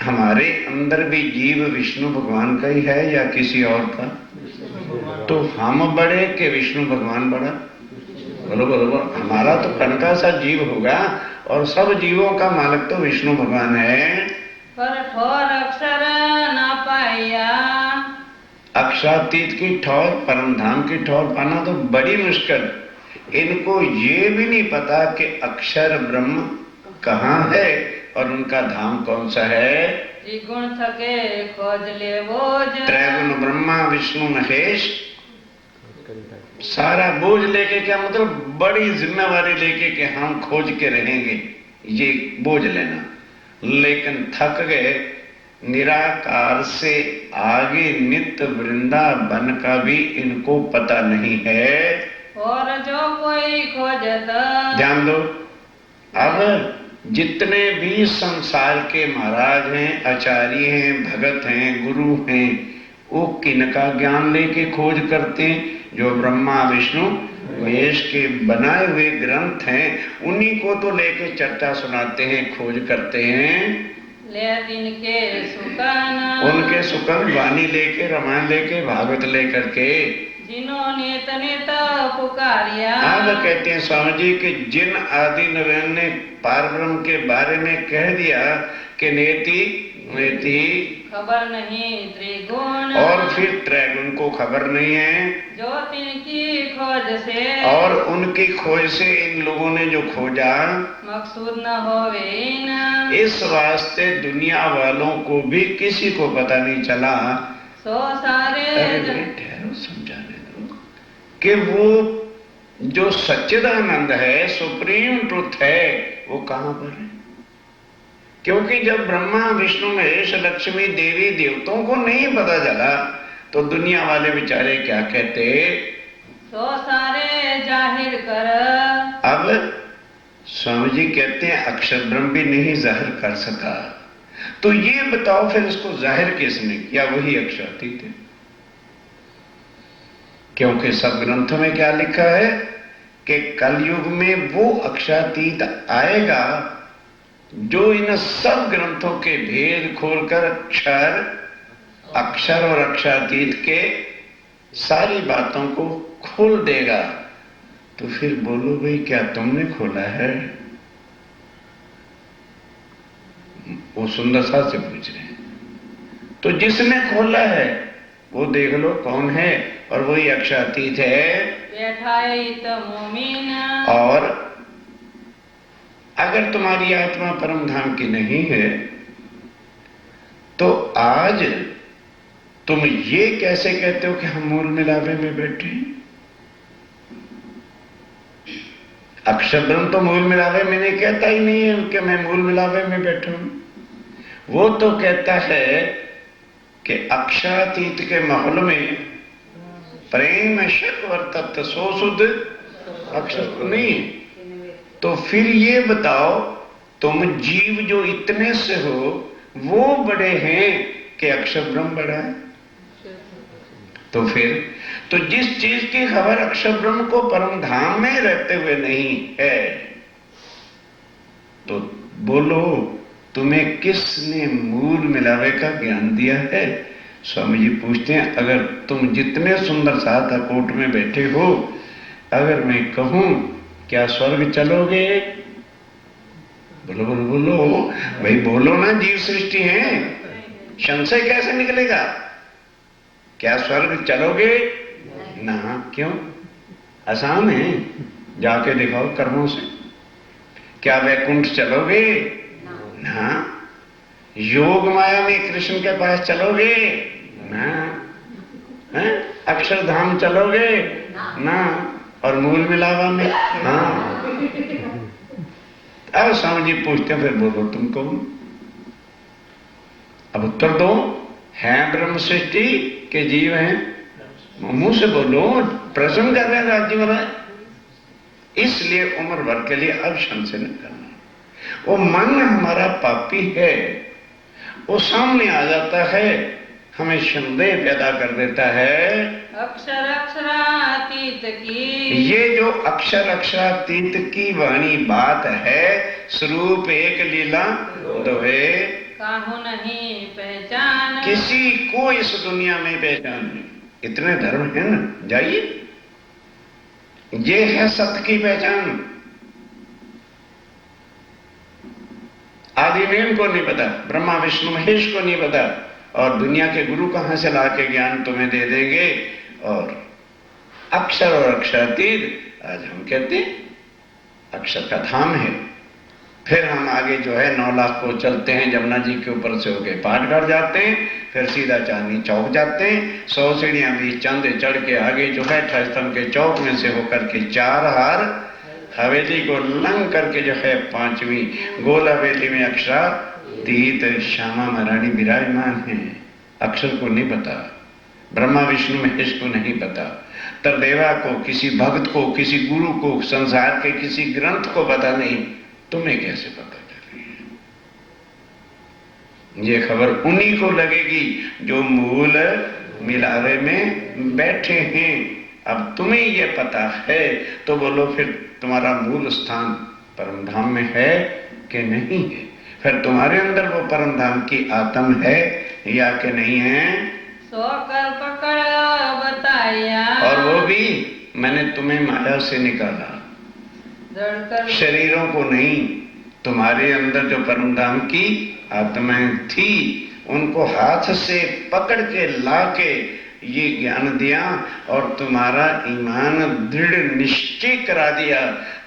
[SPEAKER 2] हमारे अंदर भी जीव विष्णु भगवान का ही है या किसी और का? तो हम बड़े के विष्णु भगवान बड़ा? बोलो बोलो बोलो। हमारा तो कणका सा जीव होगा और सब जीवों का मालिक तो विष्णु भगवान है।
[SPEAKER 1] पर ठोर अक्षर ना पाया।
[SPEAKER 2] अक्षरातीत की ठौर, परम धाम की ठौर पाना तो बड़ी मुश्किल। इनको ये भी नहीं पता कि अक्षर ब्रह्म कहाँ है और उनका धाम कौन सा है।
[SPEAKER 1] त्रिगुण थके खोज ले बोझ।
[SPEAKER 2] त्रैगुण ब्रह्मा विष्णु महेश, सारा बोझ लेके, क्या मतलब बड़ी जिम्मेवारी लेके कि हम खोज के रहेंगे, ये बोझ लेना। लेकिन थक गए, निराकार से आगे नित्य वृंदावन का भी इनको पता नहीं है।
[SPEAKER 1] और जो कोई खोजता,
[SPEAKER 2] ध्यान दो, अब जितने भी संसार के महाराज हैं, आचार्य हैं, भगत हैं, गुरु हैं, वो किनका ज्ञान लेके खोज करते हैं? जो ब्रह्मा विष्णु महेश के बनाए हुए ग्रंथ हैं, उन्हीं को तो लेके चर्चा सुनाते हैं, खोज करते हैं।
[SPEAKER 1] ले इनके सुकन,
[SPEAKER 2] उनके सुकन वाणी लेके, रामायण लेके, भागवत लेकर के,
[SPEAKER 1] जिन्होंने तने पुकारिया।
[SPEAKER 2] अब कहते हैं स्वामी जी कि जिन आदि नारायण ने पार ब्रह्म के बारे में कह दिया कि नेति नेति,
[SPEAKER 1] खबर नहीं त्रिगुण,
[SPEAKER 2] और फिर त्रैगुण को खबर नहीं है,
[SPEAKER 1] जो तिनकी खोज से,
[SPEAKER 2] और उनकी खोज से इन लोगों ने जो खोजा
[SPEAKER 1] मकसूद न होवे इन।
[SPEAKER 2] इस वास्ते दुनिया वालों को भी किसी को पता नहीं चला।
[SPEAKER 1] सो सारे
[SPEAKER 2] ठहरो, समझाने दो कि वो जो सच्चिदानंद है, सुप्रीम ट्रुथ है, वो कहां पर है। क्योंकि जब ब्रह्मा विष्णु महेश लक्ष्मी देवी देवताओं को नहीं पता चला तो दुनिया वाले बेचारे क्या कहते?
[SPEAKER 1] सो सारे जाहिर कर।
[SPEAKER 2] अब स्वामी जी कहते हैं अक्षर ब्रह्म भी नहीं जाहिर कर सका, तो ये बताओ फिर इसको जाहिर किसने किया? वही अक्षरातीत है। क्योंकि सब ग्रंथों में क्या लिखा है कि कलयुग में वो अक्षरातीत आएगा जो इन सब ग्रंथों के भेद खोलकर अक्षर और अक्षरातीत के सारी बातों को खोल देगा। तो फिर बोलो भाई, क्या तुमने खोला है? वो सुंदर सा से पूछ रहे हैं। तो जिसने खोला है वो देख लो कौन है, और वही अक्षरातीत है।
[SPEAKER 1] बैठाए तो मोमिन,
[SPEAKER 2] और अगर तुम्हारी आत्मा परम धाम की नहीं है तो आज तुम ये कैसे कहते हो कि हम मूल मिलावे में बैठे हैं? अक्षर ब्रह्म तो मूल मिलावे में नहीं कहता ही नहीं है कि मैं मूल मिलावे में बैठा हूं। वो तो कहता है कि अक्षरातीत के महल में प्रेम शक वर्तत सो शुद्ध अक्षर नहीं। तो फिर ये बताओ, तुम जीव जो इतने से हो वो बड़े हैं कि अक्षर ब्रह्म बड़ा है? तो फिर तो जिस चीज की खबर अक्षर ब्रह्म को परम धाम में रहते हुए नहीं है, तो बोलो तुम्हें किसने मूल मिलावे का ज्ञान दिया है? स्वामी जी पूछते हैं, अगर तुम जितने सुंदर साधा कोट में बैठे हो, अगर मैं कहूं क्या स्वर्ग चलोगे? बोलो बोलो बोलो भाई, बोलो ना, जीव सृष्टि है, संशय कैसे निकलेगा? क्या स्वर्ग चलोगे? ना। क्यों? आसान है, जाके दिखाओ कर्मों से। क्या वैकुंठ चलोगे? ना। योग माया में कृष्ण के पास चलोगे? ना। अक्षरधाम चलोगे? ना। और मूल मिलावा में? हाँ। अब स्वामी जी पूछते हैं, फिर बोलो तुम कौन? अब उत्तर दो, है ब्रह्म सृष्टि के जीव हैं? मुंह से बोलो, प्रश्न कर रहे हैं राज्य महाराज। इसलिए उम्र भर के लिए अब संशय न करना। वो मन हमारा पापी है, वो सामने आ जाता है, हमें संदेह पैदा कर देता है।
[SPEAKER 1] अक्षर अक्षरातीत की,
[SPEAKER 2] ये जो अक्षर अक्षरातीत की वाणी बात है, स्वरूप एक लीला दोहे,
[SPEAKER 1] काहू नहीं पहचान,
[SPEAKER 2] किसी को इस दुनिया में पहचान नहीं। इतने धर्म है ना, जाइए, ये है सत्य की पहचान। आदिमेन को नहीं पता, ब्रह्मा विष्णु महेश को नहीं पता, और दुनिया के गुरु कहां से लाके ज्ञान तुम्हें दे देंगे? और अक्षर और अक्षरातीत, आज हम कहते हैं अक्षर का धाम है। फिर हम आगे जो है 9 लाख को चलते हैं, जमुना जी के ऊपर से होके पाटगढ़ जाते हैं, फिर सीधा चांदनी चौक जाते हैं, 100 सीढ़ियां भी चंदे चढ़ के आगे जो है स्तंभ के चौक में से होकर के 4 हार हवेली को लंघ करके जो है 5वीं गोल हवेली में अक्षरातीत श्यामा महारानी विराजमान है। अक्षर को नहीं पता, ब्रह्मा विष्णु महेश को नहीं पता, तरदेवा को, किसी भक्त को, किसी गुरु को, संसार के किसी ग्रंथ को पता नहीं, तुम्हें कैसे पता चलेगी? ये खबर उन्हीं को लगेगी जो मूल मिलावे में बैठे हैं। अब तुम्हें ये पता है तो बोलो, फिर तुम्हारा मूल स्थान परम धाम में है कि नहीं है? फिर तुम्हारे अंदर वो परम धाम की आत्म है या कि नहीं है?
[SPEAKER 1] सो कर पकड़ बताया,
[SPEAKER 2] और वो भी मैंने तुम्हें माया से निकाला, शरीरों को नहीं। तुम्हारे अंदर जो परम धाम की आत्माएं थी, उनको हाथ से पकड़ के लाके ये ज्ञान दिया और तुम्हारा ईमान दृढ़ निश्चय करा दिया।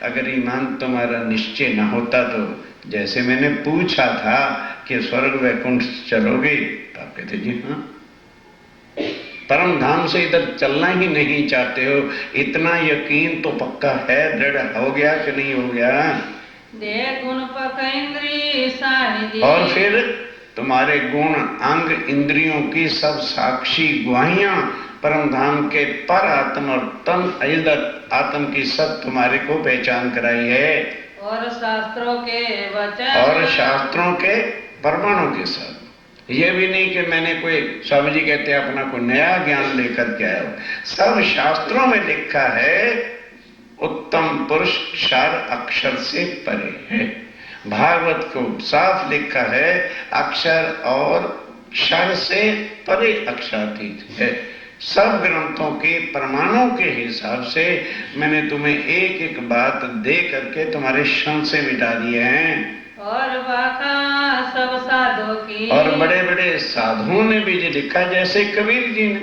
[SPEAKER 2] अगर ईमान तुम्हारा निश्चय न होता तो जैसे मैंने पूछा था कि स्वर्ग वैकुंठ चलोगे, तो आप कहते जी हाँ। परम धाम से इधर चलना ही नहीं चाहते हो, इतना यकीन तो पक्का है, दृढ़ हो गया कि नहीं हो गया?
[SPEAKER 1] देह गुण पक इंद्री सानिधि,
[SPEAKER 2] और फिर तुम्हारे गुण अंग इंद्रियों की सब साक्षी गवाहियां परम धाम के पर आत्म और तम इधर आत्म की सब तुम्हारे को पहचान कराई है।
[SPEAKER 1] और शास्त्रों के वचन,
[SPEAKER 2] और शास्त्रों के प्रमाणों के साथ। ये भी नहीं कि मैंने कोई, स्वामी जी कहते हैं, अपना कोई नया ज्ञान लेकर के आया हो। सब शास्त्रों में लिखा है, उत्तम पुरुष क्षर अक्षर से परे है। भागवत को साफ लिखा है, अक्षर और क्षर से परे अक्षरातीत है। सब ग्रंथों के प्रमाणों के हिसाब से मैंने तुम्हें एक एक बात दे करके तुम्हारे संशय मिटा दिए हैं।
[SPEAKER 1] और बाका सब साधुओं की,
[SPEAKER 2] और बड़े बड़े साधुओं ने भी ये लिखा, जैसे कबीर जी ने,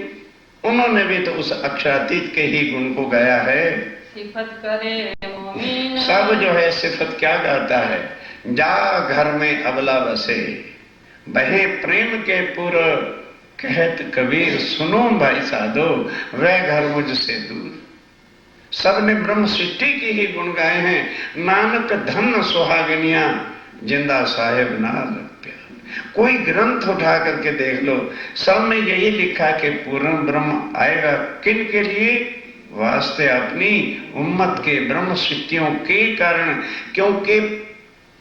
[SPEAKER 2] उन्होंने भी तो उस अक्षरातीत के ही गुण को गाया है।
[SPEAKER 1] सिफत करे मोमिन,
[SPEAKER 2] सब जो है सिफत क्या गाता है? जा घर में अबला बसे, बहे प्रेम के पुर, कहत कबीर सुनो भाई साधो, वह घर मुझसे दूर। सबने ब्रह्म सृष्टि की ही गुण गाए हैं। नानक धन सुहागनिया, जिंदा साहेब नाज प्यार। कोई ग्रंथ उठा करके देख लो, सब में यही लिखा कि पूर्ण ब्रह्म आएगा। किन के लिए? वास्ते अपनी उम्मत के, ब्रह्म सृष्टियों के कारण। क्योंकि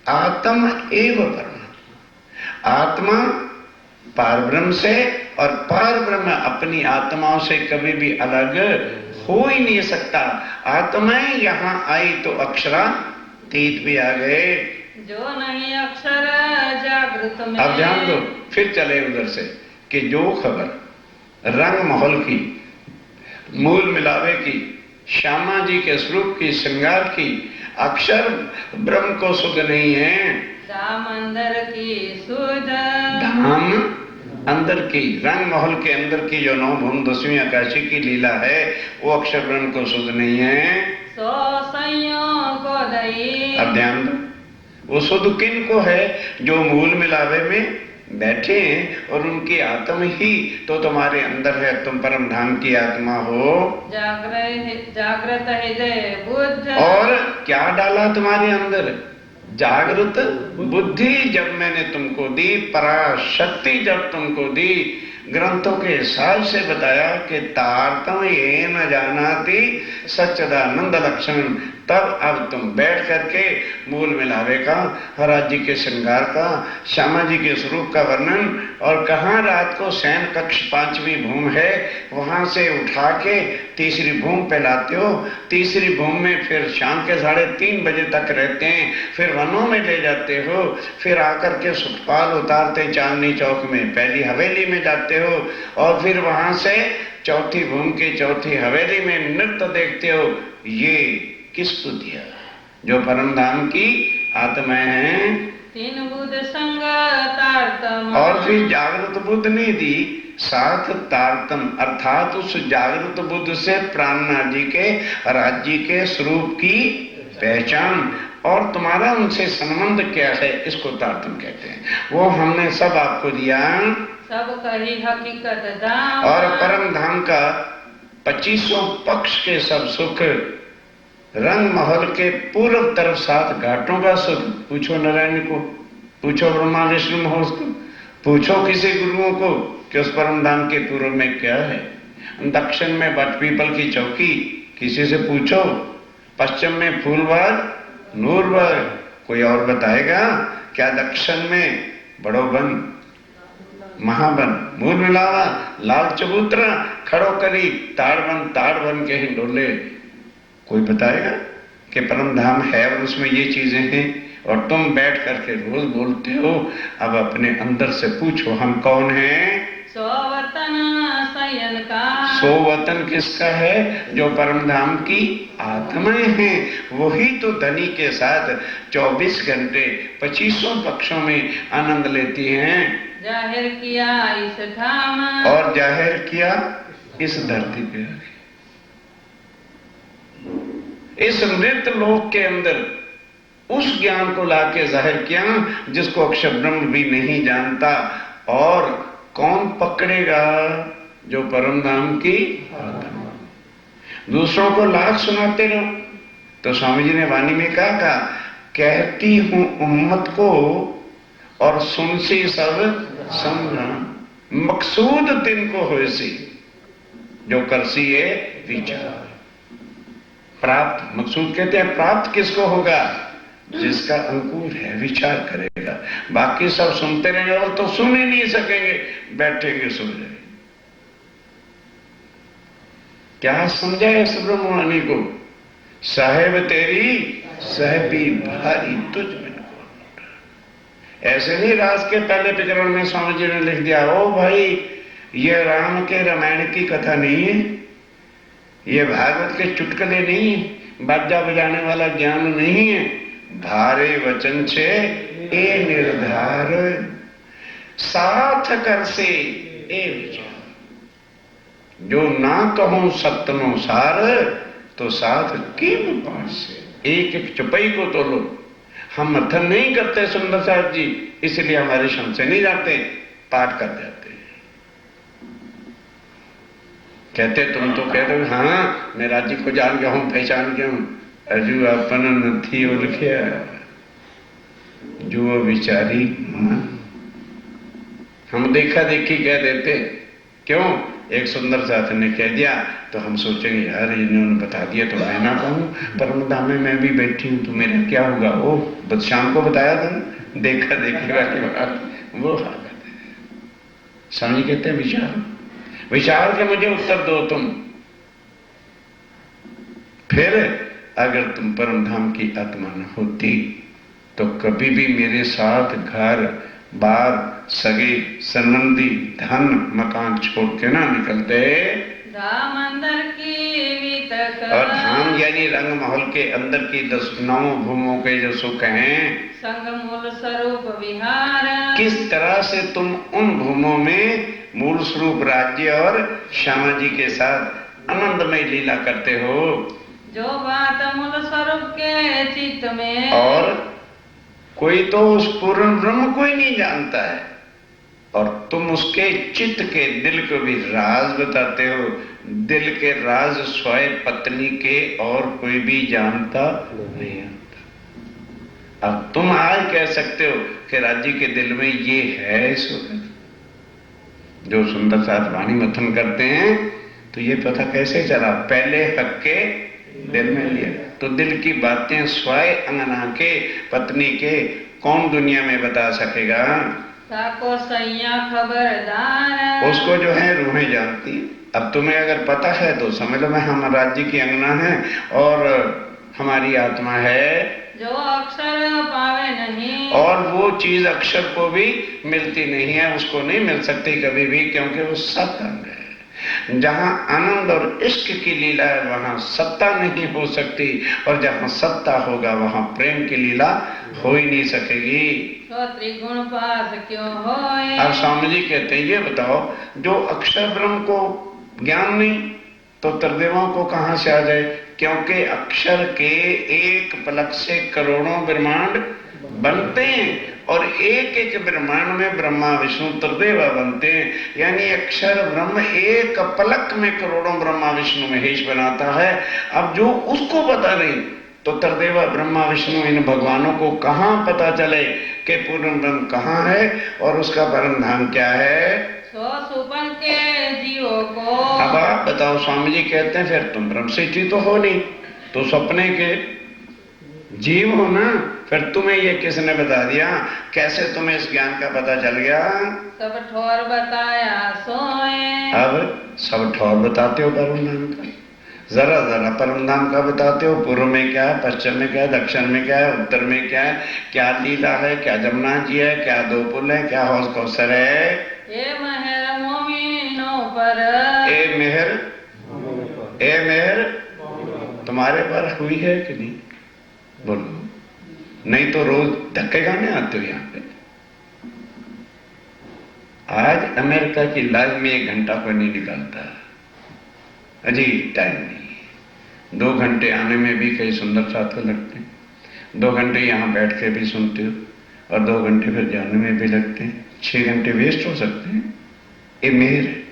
[SPEAKER 2] आत्म एव ब्रह्म, आत्मा पार ब्रह्म से, और पार ब्रह्म अपनी आत्माओं से कभी भी अलग हो ही नहीं सकता। आत्माएं यहां आई तो अक्षरातीत भी आ गए।
[SPEAKER 1] जो नहीं अक्षर जागृत में,
[SPEAKER 2] अब ध्यान दो, फिर चले उधर से कि जो खबर रंग महल की, मूल मिलावे की, श्यामा जी के स्वरूप की, श्रृंगार की, अक्षर ब्रह्म को सुध नहीं है।
[SPEAKER 1] धाम अंदर की सुध,
[SPEAKER 2] धाम अंदर की, रंग महल के अंदर की जो 9 भूम 10वीं आकाशी की लीला है, वो अक्षर ब्रह्म को सुध नहीं है।
[SPEAKER 1] सो सैयों को दई,
[SPEAKER 2] अब ध्यान दो, वो सुध किन को है? जो मूल मिलावे में बैठे हैं और उनकी आत्म ही तो तुम्हारे अंदर है, तुम परम धाम की आत्मा हो।
[SPEAKER 1] जागृत हृदय बुद्ध,
[SPEAKER 2] और क्या डाला तुम्हारे अंदर? जागृत बुद्धि जब मैंने तुमको दी, पराशक्ति जब तुमको दी, ग्रंथों के हिसाब से बताया कि तारतम ये न जानाति सच्चिदानंद लक्षण, तब अब तुम बैठ करके मूल मिलावे का, राज्य के श्रृंगार का, श्यामा जी के स्वरूप का वर्णन, और कहाँ रात को शयन कक्ष 5वीं भूम है, वहां से उठा के तीसरी भूम पे लाते हो, तीसरी भूम में फिर शाम के 3:30 बजे तक रहते हैं, फिर वनों में ले जाते हो, फिर आकर के सुखपाल उतारते चांदनी चौक में, पहली हवेली में जाते हो, और फिर वहां से चौथी भूम की चौथी हवेली में नृत्य देखते हो। ये किसको दिया? जो परम धाम की आत्मा है।
[SPEAKER 1] 3 बुद्ध संग तारतम,
[SPEAKER 2] और फिर जागृत बुद्ध ने दी साथ तारतम, अर्थात उस जागृत बुद्ध से प्राणनाथ जी के राज्य के स्वरूप की पहचान, और तुम्हारा उनसे संबंध क्या है, इसको तारतम कहते हैं। वो हमने सब आपको दिया,
[SPEAKER 1] सब कही हकीकत दाम,
[SPEAKER 2] और परम धाम का 25वां पक्ष के सब सुख, रंग महल के पूर्व तरफ 7 घाटों का सुख। पूछो नारायण को, पूछो ब्रह्मा विष्णु महोस को, पूछो किसी गुरुओं को कि उस परम धाम के पूर्व में क्या है। दक्षिण में बट पीपल की चौकी, किसी से पूछो। पश्चिम में फूलबाग नूरबाग, कोई और बताएगा क्या? दक्षिण में बड़ो बन, महाबन, मूल मिलावा, लाल चबूतरा, खड़ो करी, ताड़ बन के हिंडोले, कोई बताएगा कि परम धाम है और उसमें ये चीजें हैं? और तुम बैठ करके रोज बोलते हो। अब अपने अंदर से पूछो, हम कौन हैं?
[SPEAKER 1] सो वतन शयन का,
[SPEAKER 2] सो वतन किसका है? जो परम धाम की आत्माएं हैं, वही तो धनी के साथ 24 घंटे 25 पक्षों में आनंद लेती हैं।
[SPEAKER 1] जाहिर किया इस धाम,
[SPEAKER 2] और जाहिर किया इस धरती पे, इस नृत्य लोक के अंदर उस ज्ञान को लाके जाहिर किया जिसको अक्षर ब्रह्म भी नहीं जानता। और कौन पकड़ेगा? जो परम धाम की आत्मा। दूसरों को लाख सुनाते रहो, तो स्वामी जी ने वाणी में कहा, कहती हूं उम्मत को और सुनसी सब संग्राम, मकसूद तिनको होसी, जो करसी है विचार। प्राप्त, मकसूद कहते हैं प्राप्त किसको होगा? जिसका अंकुर है, विचार करेगा। बाकी सब सुनते रहेंगे और तो सुन ही नहीं सकेंगे, बैठेंगे सुन जाएंगे। क्या समझा है इस ब्रह्मवाणी को? साहेब तेरी साहेबी भारी तुझ में। ऐसे नहीं रास के पहले प्रकरण में स्वामी जी ने लिख दिया, ओ भाई ये राम के रामायण की कथा नहीं है, ये भागवत के चुटकुले नहीं है, बाजा बजाने वाला ज्ञान नहीं है। भारे वचन छे ए निर्धार, साथ कर से ए विचार। जो ना कहूं सत्तनो सार, तो साथ किम पास से। एक एक चुपई को तो लो। हम मथन नहीं करते सुंदर साहब जी, इसलिए हमारे शम से नहीं जाते, पाठ कर जाते हैं। कहते तुम तो कहते हो हाँ मैं राज्य को जान गया हूं, पहचान गया हूं। अजू अपन नथी ओळख्या जो विचारी मन। हम देखा देखी कह देते, क्यों? एक सुंदर साथी ने कह दिया तो हम सोचेंगे यार इन्होंने बता दिया तो मैं ना कहूं, परम धाम में मैं भी बैठी हूं तो मेरा क्या होगा? ओ बस शाम को बताया था, देखा देखी वाली बात वो हालत है। स्वामी कहते हैं विचार, विचार के मुझे उत्तर दो तुम। फिर अगर तुम परम धाम की आत्मा न होती तो कभी भी मेरे साथ घर बार सगे संबंधी धन मकान छोड़ के ना निकलते।
[SPEAKER 1] धाम अंदर की वितक
[SPEAKER 2] और धाम यानी रंग महल के अंदर की 9 भूमों के जो सुख हैं,
[SPEAKER 1] संग मूल स्वरूप विहार।
[SPEAKER 2] किस तरह से तुम उन भूमों में मूल स्वरूप राज्य और श्यामा जी के साथ आनंदमय लीला करते हो।
[SPEAKER 1] जो बात मूल स्वरूप के चित्त में, और
[SPEAKER 2] कोई तो उस पूर्ण ब्रह्म को ही नहीं जानता है, और तुम उसके चित्त के दिल को भी राज बताते हो। दिल के राज स्वयं पत्नी के और कोई भी जानता नहीं आता। अब तुम आज कह सकते हो कि राज्य के दिल में ये है इस वक्त। जो सुंदर साथ वाणी मथन करते हैं तो ये पता कैसे चला, पहले हक के दिल में लिया। तो दिल की बातें स्वयं अंगना के पत्नी के कौन दुनिया में बता सकेगा।
[SPEAKER 1] ताको सैया खबरदार,
[SPEAKER 2] उसको जो है रूहें जानती हैं। अब तुम्हें अगर पता है तो समझ लो मैं हम राज्य की अंगना है और हमारी आत्मा है
[SPEAKER 1] जो अक्षर पावे नहीं,
[SPEAKER 2] और वो चीज अक्षर को भी मिलती नहीं है, उसको नहीं मिल सकती कभी भी, क्योंकि वो सत्संग है। जहां आनंद और इश्क की लीला है वहां सत्ता नहीं हो सकती, और जहां सत्ता होगा वहां प्रेम की लीला हो ही नहीं सकेगी।
[SPEAKER 1] तो त्रिगुण पास क्यों होए।
[SPEAKER 2] अब स्वामी जी कहते हैं ये बताओ, जो अक्षर ब्रह्म को ज्ञान नहीं तो त्रिदेवों को कहां से आ जाए, क्योंकि अक्षर के एक पलक से करोड़ों ब्रह्मांड बनते हैं, और एक एक ब्रह्मांड में ब्रह्मा विष्णु त्रिदेव बनते हैं। यानी अक्षर ब्रह्म एक पलक में करोड़ों ब्रह्मा विष्णु महेश बनाता है। अब जो उसको पता नहीं तो त्रिदेव ब्रह्मा विष्णु इन भगवानों को कहां पता चले कि पूर्ण ब्रह्म कहां है और उसका परम धाम क्या है।
[SPEAKER 1] सो सुपन के जीवों को,
[SPEAKER 2] अब आप बताओ, स्वामी जी कहते हैं फिर तुम ब्रह्म सिद्धि तो हो नहीं, तो सपने के जीव हो ना, फिर तुम्हें ये किसने बता दिया, कैसे तुम्हें इस ज्ञान का पता चल गया।
[SPEAKER 1] सब ठोर बताया सोए।
[SPEAKER 2] अब सब ठोर बताते हो परम धाम का, जरा जरा परम धाम का बताते हो। पूर्व में क्या है, पश्चिम में क्या है, दक्षिण में क्या है, उत्तर में क्या है, क्या लीला है, क्या जमुना जी है, क्या 2 पुल है, क्या हौस कौसर है।
[SPEAKER 1] ए मेहर मोमिनों पर,
[SPEAKER 2] ए मेहर तुम्हारे पर हुई है कि नहीं, बोलो। नहीं तो रोज धक्के खाने आते हो यहाँ पे। आज अमेरिका की लाइफ में 1 घंटा कोई नहीं निकलता, अजी टाइम नहीं। 2 घंटे आने में भी कई सुंदर साथ लगते हैं, 2 घंटे यहाँ बैठ के भी सुनते हो, और 2 घंटे फिर जाने में भी लगते हैं। 6 घंटे वेस्ट हो सकते हैं। ये मेहर है।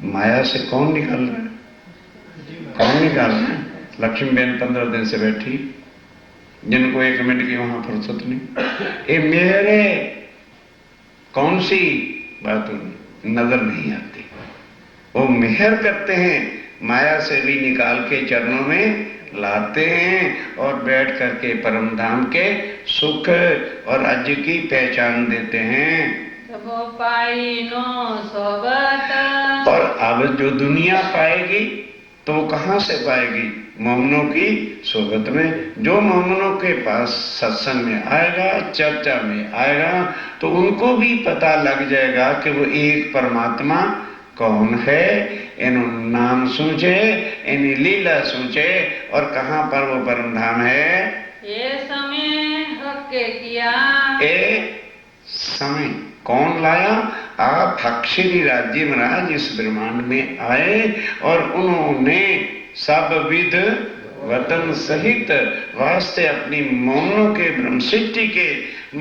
[SPEAKER 2] माया से कौन निकाल रहा है, कौन निकाल रहा है। लक्ष्मी बहन 15 दिन से बैठी, जिनको 1 मिनट की वहां फुर्सत नहीं। ये मेहर है। कौन सी बात नजर नहीं आती, वो मेहर करते हैं, माया से भी निकाल के चरणों में लाते हैं और बैठ करके परम धाम के सुख और राज्य की पहचान देते हैं।
[SPEAKER 1] पाई नो सोबत,
[SPEAKER 2] और अब जो दुनिया पाएगी तो वो कहां से पाएगी, मोमनों की सोबत में। जो मोमनों के पास सत्संग में आएगा, चर्चा में आएगा, तो उनको भी पता लग जाएगा कि वो एक परमात्मा कौन है। इन नाम सोचे, इन लीला सोचे, और कहां पर वो परम धाम है।
[SPEAKER 1] ये समय हक के किया,
[SPEAKER 2] ए समय कौन लाया, आप हक्षरी राज्य महाराज इस ब्रह्मांड में आए, और उन्होंने सब विध वतन सहित वास्ते अपनी मोमनों के ब्रह्म सिद्धि के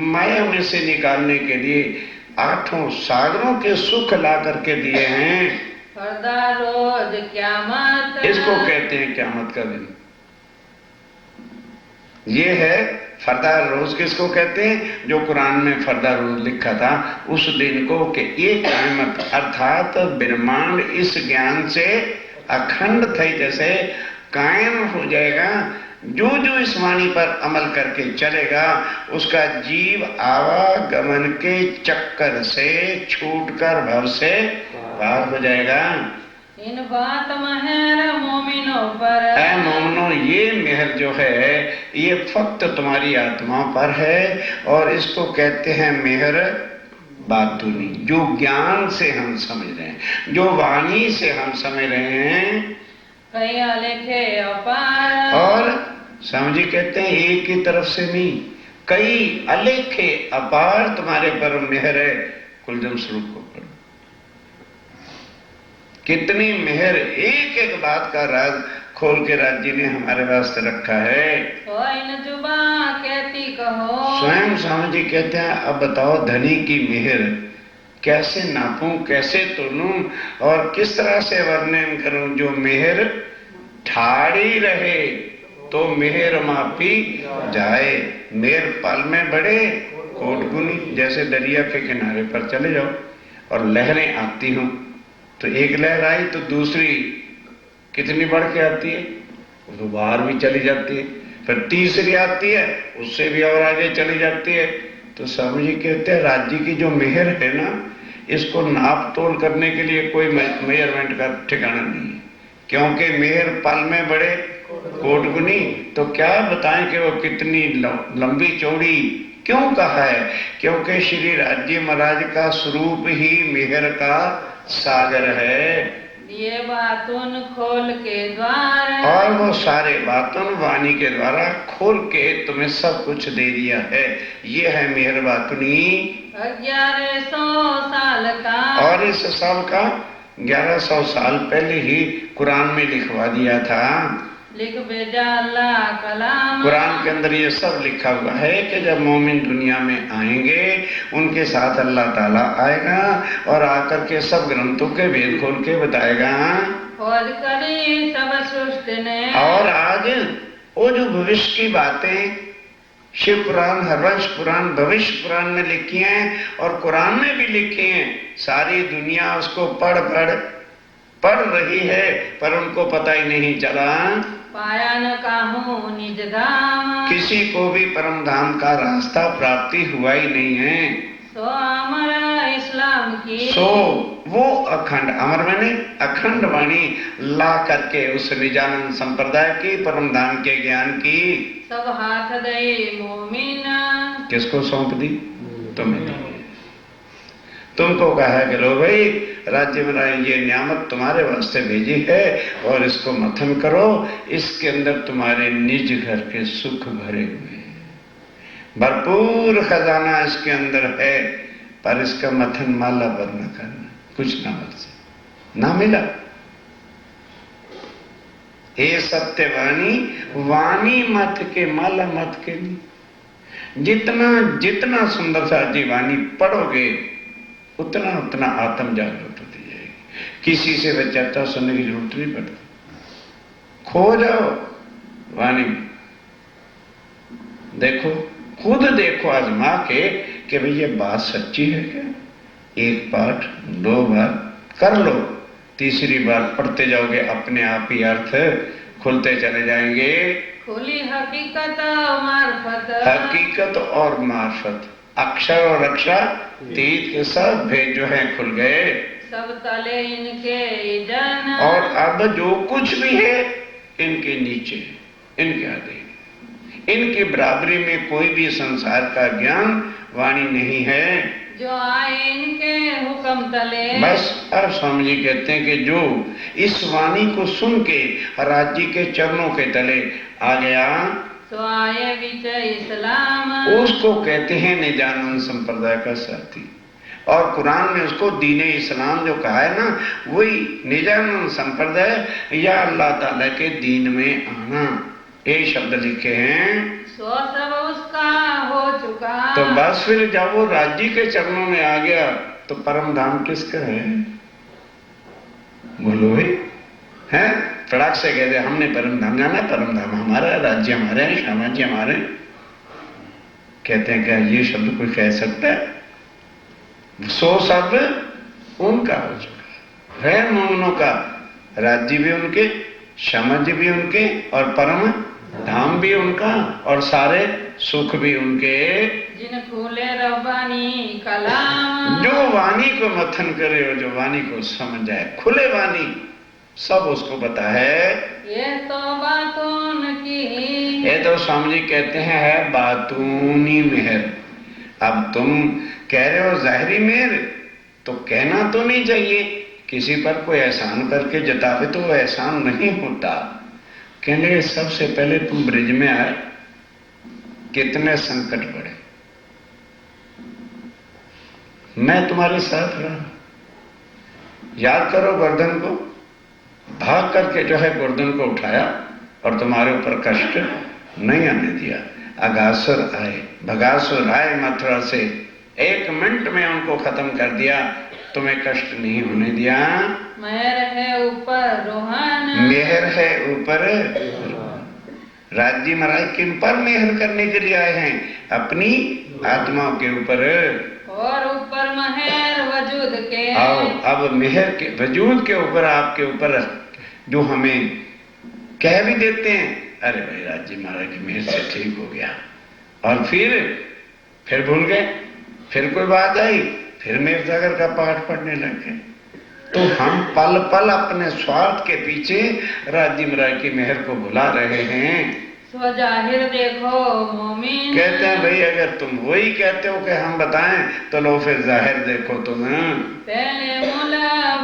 [SPEAKER 2] माया में से निकालने के लिए 8 सागरों के सुख ला करके दिए हैं।
[SPEAKER 1] फरदा रोज क्यामत,
[SPEAKER 2] इसको कहते हैं क्यामत का दिन। ये है फरदार रोज। किसको कहते हैं, जो कुरान में फरदार रोज लिखा था उस दिन को, कि ये क्यामत अर्थात ब्रह्मांड इस ज्ञान से अखंड थे जैसे कायम हो जाएगा। जो जो इस वाणी पर अमल करके चलेगा उसका जीव आवागमन के चक्कर से छूटकर भव से पार हो जाएगा।
[SPEAKER 1] इन बात महर मोमिनों पर,
[SPEAKER 2] मोमनो ये मेहर जो है ये फक्त तुम्हारी आत्मा पर है और इसको कहते हैं मेहर बातूनी, जो ज्ञान से हम समझ रहे हैं, जो वाणी से हम समझ रहे हैं।
[SPEAKER 1] कई अलेखे अपार,
[SPEAKER 2] और स्वामी जी कहते हैं एक ही तरफ से नहीं, कई अलेखे अपार तुम्हारे पर मेहर है। कुलजम स्वरूप को पढ़ो, कितनी मेहर, एक एक बात का राज खोल के राज जी ने हमारे वास्ते रखा है।
[SPEAKER 1] इन जुबा कहती कहो,
[SPEAKER 2] स्वयं स्वामी जी कहते हैं अब बताओ धनी की मेहर कैसे नापूं, कैसे तोलूं और किस तरह से वर्णन करूं। जो मेहर ठाड़ी रहे तो मेहर मापी जाए, मेहर पल में बढ़े कोट गुनी। जैसे दरिया के किनारे पर चले जाओ और लहरें आती हों, तो एक लहर आई तो दूसरी कितनी बढ़ के आती है, तो बाहर भी चली जाती है, फिर तीसरी आती है उससे भी और आगे चली जाती है। तो स्वामी जी कहते हैं राज्य की जो मेहर है ना, इसको नाप तोल करने के लिए कोई मेजरमेंट का ठिकाना नहीं है, क्योंकि मेहर पल में बढ़े कोट गुनी। तो क्या बताएं कि वो कितनी लंबी चौड़ी क्यों कहा है, क्योंकि श्री राज्य महाराज का स्वरूप ही मेहर का सागर है।
[SPEAKER 1] ये बातों खोल के द्वार,
[SPEAKER 2] और वो सारे बातों वाणी के द्वारा खोल के तुम्हें सब कुछ दे दिया है। ये है मेहर बातुनी।
[SPEAKER 1] 1100 साल का,
[SPEAKER 2] और इस साल का 1100 साल पहले ही कुरान में लिखवा दिया था।
[SPEAKER 1] लिख भेजा अल्लाह कलाम,
[SPEAKER 2] कुरान के अंदर ये सब लिखा हुआ है कि जब मोमिन दुनिया में आएंगे उनके साथ अल्लाह ताला आएगा और आकर के सब ग्रंथों के भेद खोल के बताएगा।
[SPEAKER 1] और करी सब सृष्टि ने,
[SPEAKER 2] और आज वो जो भविष्य की बातें शिव पुराण, हरवंश पुराण, भविष्य पुराण में लिखी हैं और कुरान में भी लिखी हैं, सारी दुनिया उसको पढ़ रही है, पर उनको पता ही नहीं चला।
[SPEAKER 1] पाया न काहू निज धाम,
[SPEAKER 2] किसी को भी परम धाम का रास्ता प्राप्ति हुआ ही नहीं है।
[SPEAKER 1] सो अमर इस्लाम की,
[SPEAKER 2] सो वो अखंड, अमर मैंने अखंड वाणी ला करके उस निजानंद संप्रदाय की, परम धाम के ज्ञान की
[SPEAKER 1] सब हाथ दे मोमिन,
[SPEAKER 2] किसको सौंप दी? तुम्हें दी। तुमको कहा कि लो भाई राज्य में ये नियामत तुम्हारे वास्ते भेजी है और इसको मथन करो, इसके अंदर तुम्हारे निज घर के सुख भरे हुए हैं, भरपूर खजाना इसके अंदर है, पर इसका मथन माला भर न करना, कुछ ना बरसे, ना मिला। ये सत्यवाणी वाणी मत के, माला मत के नहीं। जितना सुंदर सा जी वाणी पढ़ोगे उतना उतना आत्म जागृत होती जाएगी। किसी से वचर्चा सुनने की जरूरत नहीं पड़ती, खो जाओ वाणी में। देखो, खुद देखो आजमा के कि भाई ये बात सच्ची है क्या। एक पाठ 2 बार कर लो, तीसरी बार पढ़ते जाओगे, अपने आप ही अर्थ खुलते चले जाएंगे।
[SPEAKER 1] खुली हकीकत मार्फत,
[SPEAKER 2] हकीकत और मार्फत, अक्षर और अक्षरातीत के सब भेद जो है खुल गए।
[SPEAKER 1] सब तले इनके जन,
[SPEAKER 2] और अब जो कुछ भी है इनके नीचे, इनके आगे, इनकी बराबरी में कोई भी संसार का ज्ञान वाणी नहीं है।
[SPEAKER 1] जो आए इनके हुक्म तले,
[SPEAKER 2] बस अब स्वामी जी कहते हैं कि जो इस वाणी को सुन के राज्य के चरणों के तले आ गया,
[SPEAKER 1] तो आए विजय इस्लाम,
[SPEAKER 2] उसको कहते हैं निजानंद संप्रदाय का साथी। और कुरान में उसको दीने इस्लाम जो कहा है ना, वही निजानंद संप्रदाय या अल्लाह ताला के दीन में आना, ये शब्द लिखे हैं।
[SPEAKER 1] सो सब उसका हो चुका,
[SPEAKER 2] तो बस फिर जब वो राज्य के चरणों में आ गया तो परम धाम किसका है? बोलो भाई, है फटाक से कहते हमने परम धाम जाना, परम धाम हमारा, राज्य हमारे हैं, साम्राज्य हमारे। कहते हैं क्या ये शब्द कोई कह सकता है? सो सब उनका हो चुका है, मोमनों का राज्य भी उनके, साम्राज्य भी उनके, और परम धाम भी उनका, और सारे सुख भी उनके।
[SPEAKER 1] जिन खुले रब्बानी कलाम,
[SPEAKER 2] जो वाणी को मथन करे और जो वाणी को समझ जाए, खुले वाणी सब उसको पता है।
[SPEAKER 1] ये तो बातों
[SPEAKER 2] ये तो स्वामी जी कहते हैं है बातूनी मेहर। अब तुम कह रहे हो जाहिरी मेहर, तो कहना तो नहीं चाहिए, किसी पर कोई एहसान करके जतावे तो वो एहसान नहीं होता। कहने लगे सबसे पहले तुम ब्रिज में आए, कितने संकट पड़े, मैं तुम्हारे साथ रहा। याद करो गर्दन को, भाग करके जो है गर्दन को उठाया और तुम्हारे ऊपर कष्ट नहीं आने दिया। अगासुर आए, भगासुर आए मथुरा से, 1 मिनट में उनको खत्म कर दिया, तुम्हें कष्ट नहीं होने दिया।
[SPEAKER 1] मेहर है ऊपर रोहन,
[SPEAKER 2] मेहर है ऊपर। राज्य महाराज किन पर मेहर करने के लिए आए हैं? अपनी आत्माओं के ऊपर,
[SPEAKER 1] और ऊपर मेहर वजूद के।
[SPEAKER 2] आओ अब मेहर के वजूद के ऊपर, आपके ऊपर जो हमें कह भी देते हैं अरे भाई राज्य महाराज की मेहर से ठीक हो गया, और फिर भूल गए, फिर कोई बात आई, फिर मेहर सागर का पाठ पढ़ने लग गए। तो हम पल पल अपने स्वार्थ के पीछे राज्य महाराज की मेहर को भुला रहे हैं।
[SPEAKER 1] स्वजाहिर देखो मोमिन,
[SPEAKER 2] कहते हैं भाई अगर तुम वही कहते हो कि हम बताएं तो लो फिर जाहिर देखो तुम।
[SPEAKER 1] पहले मूल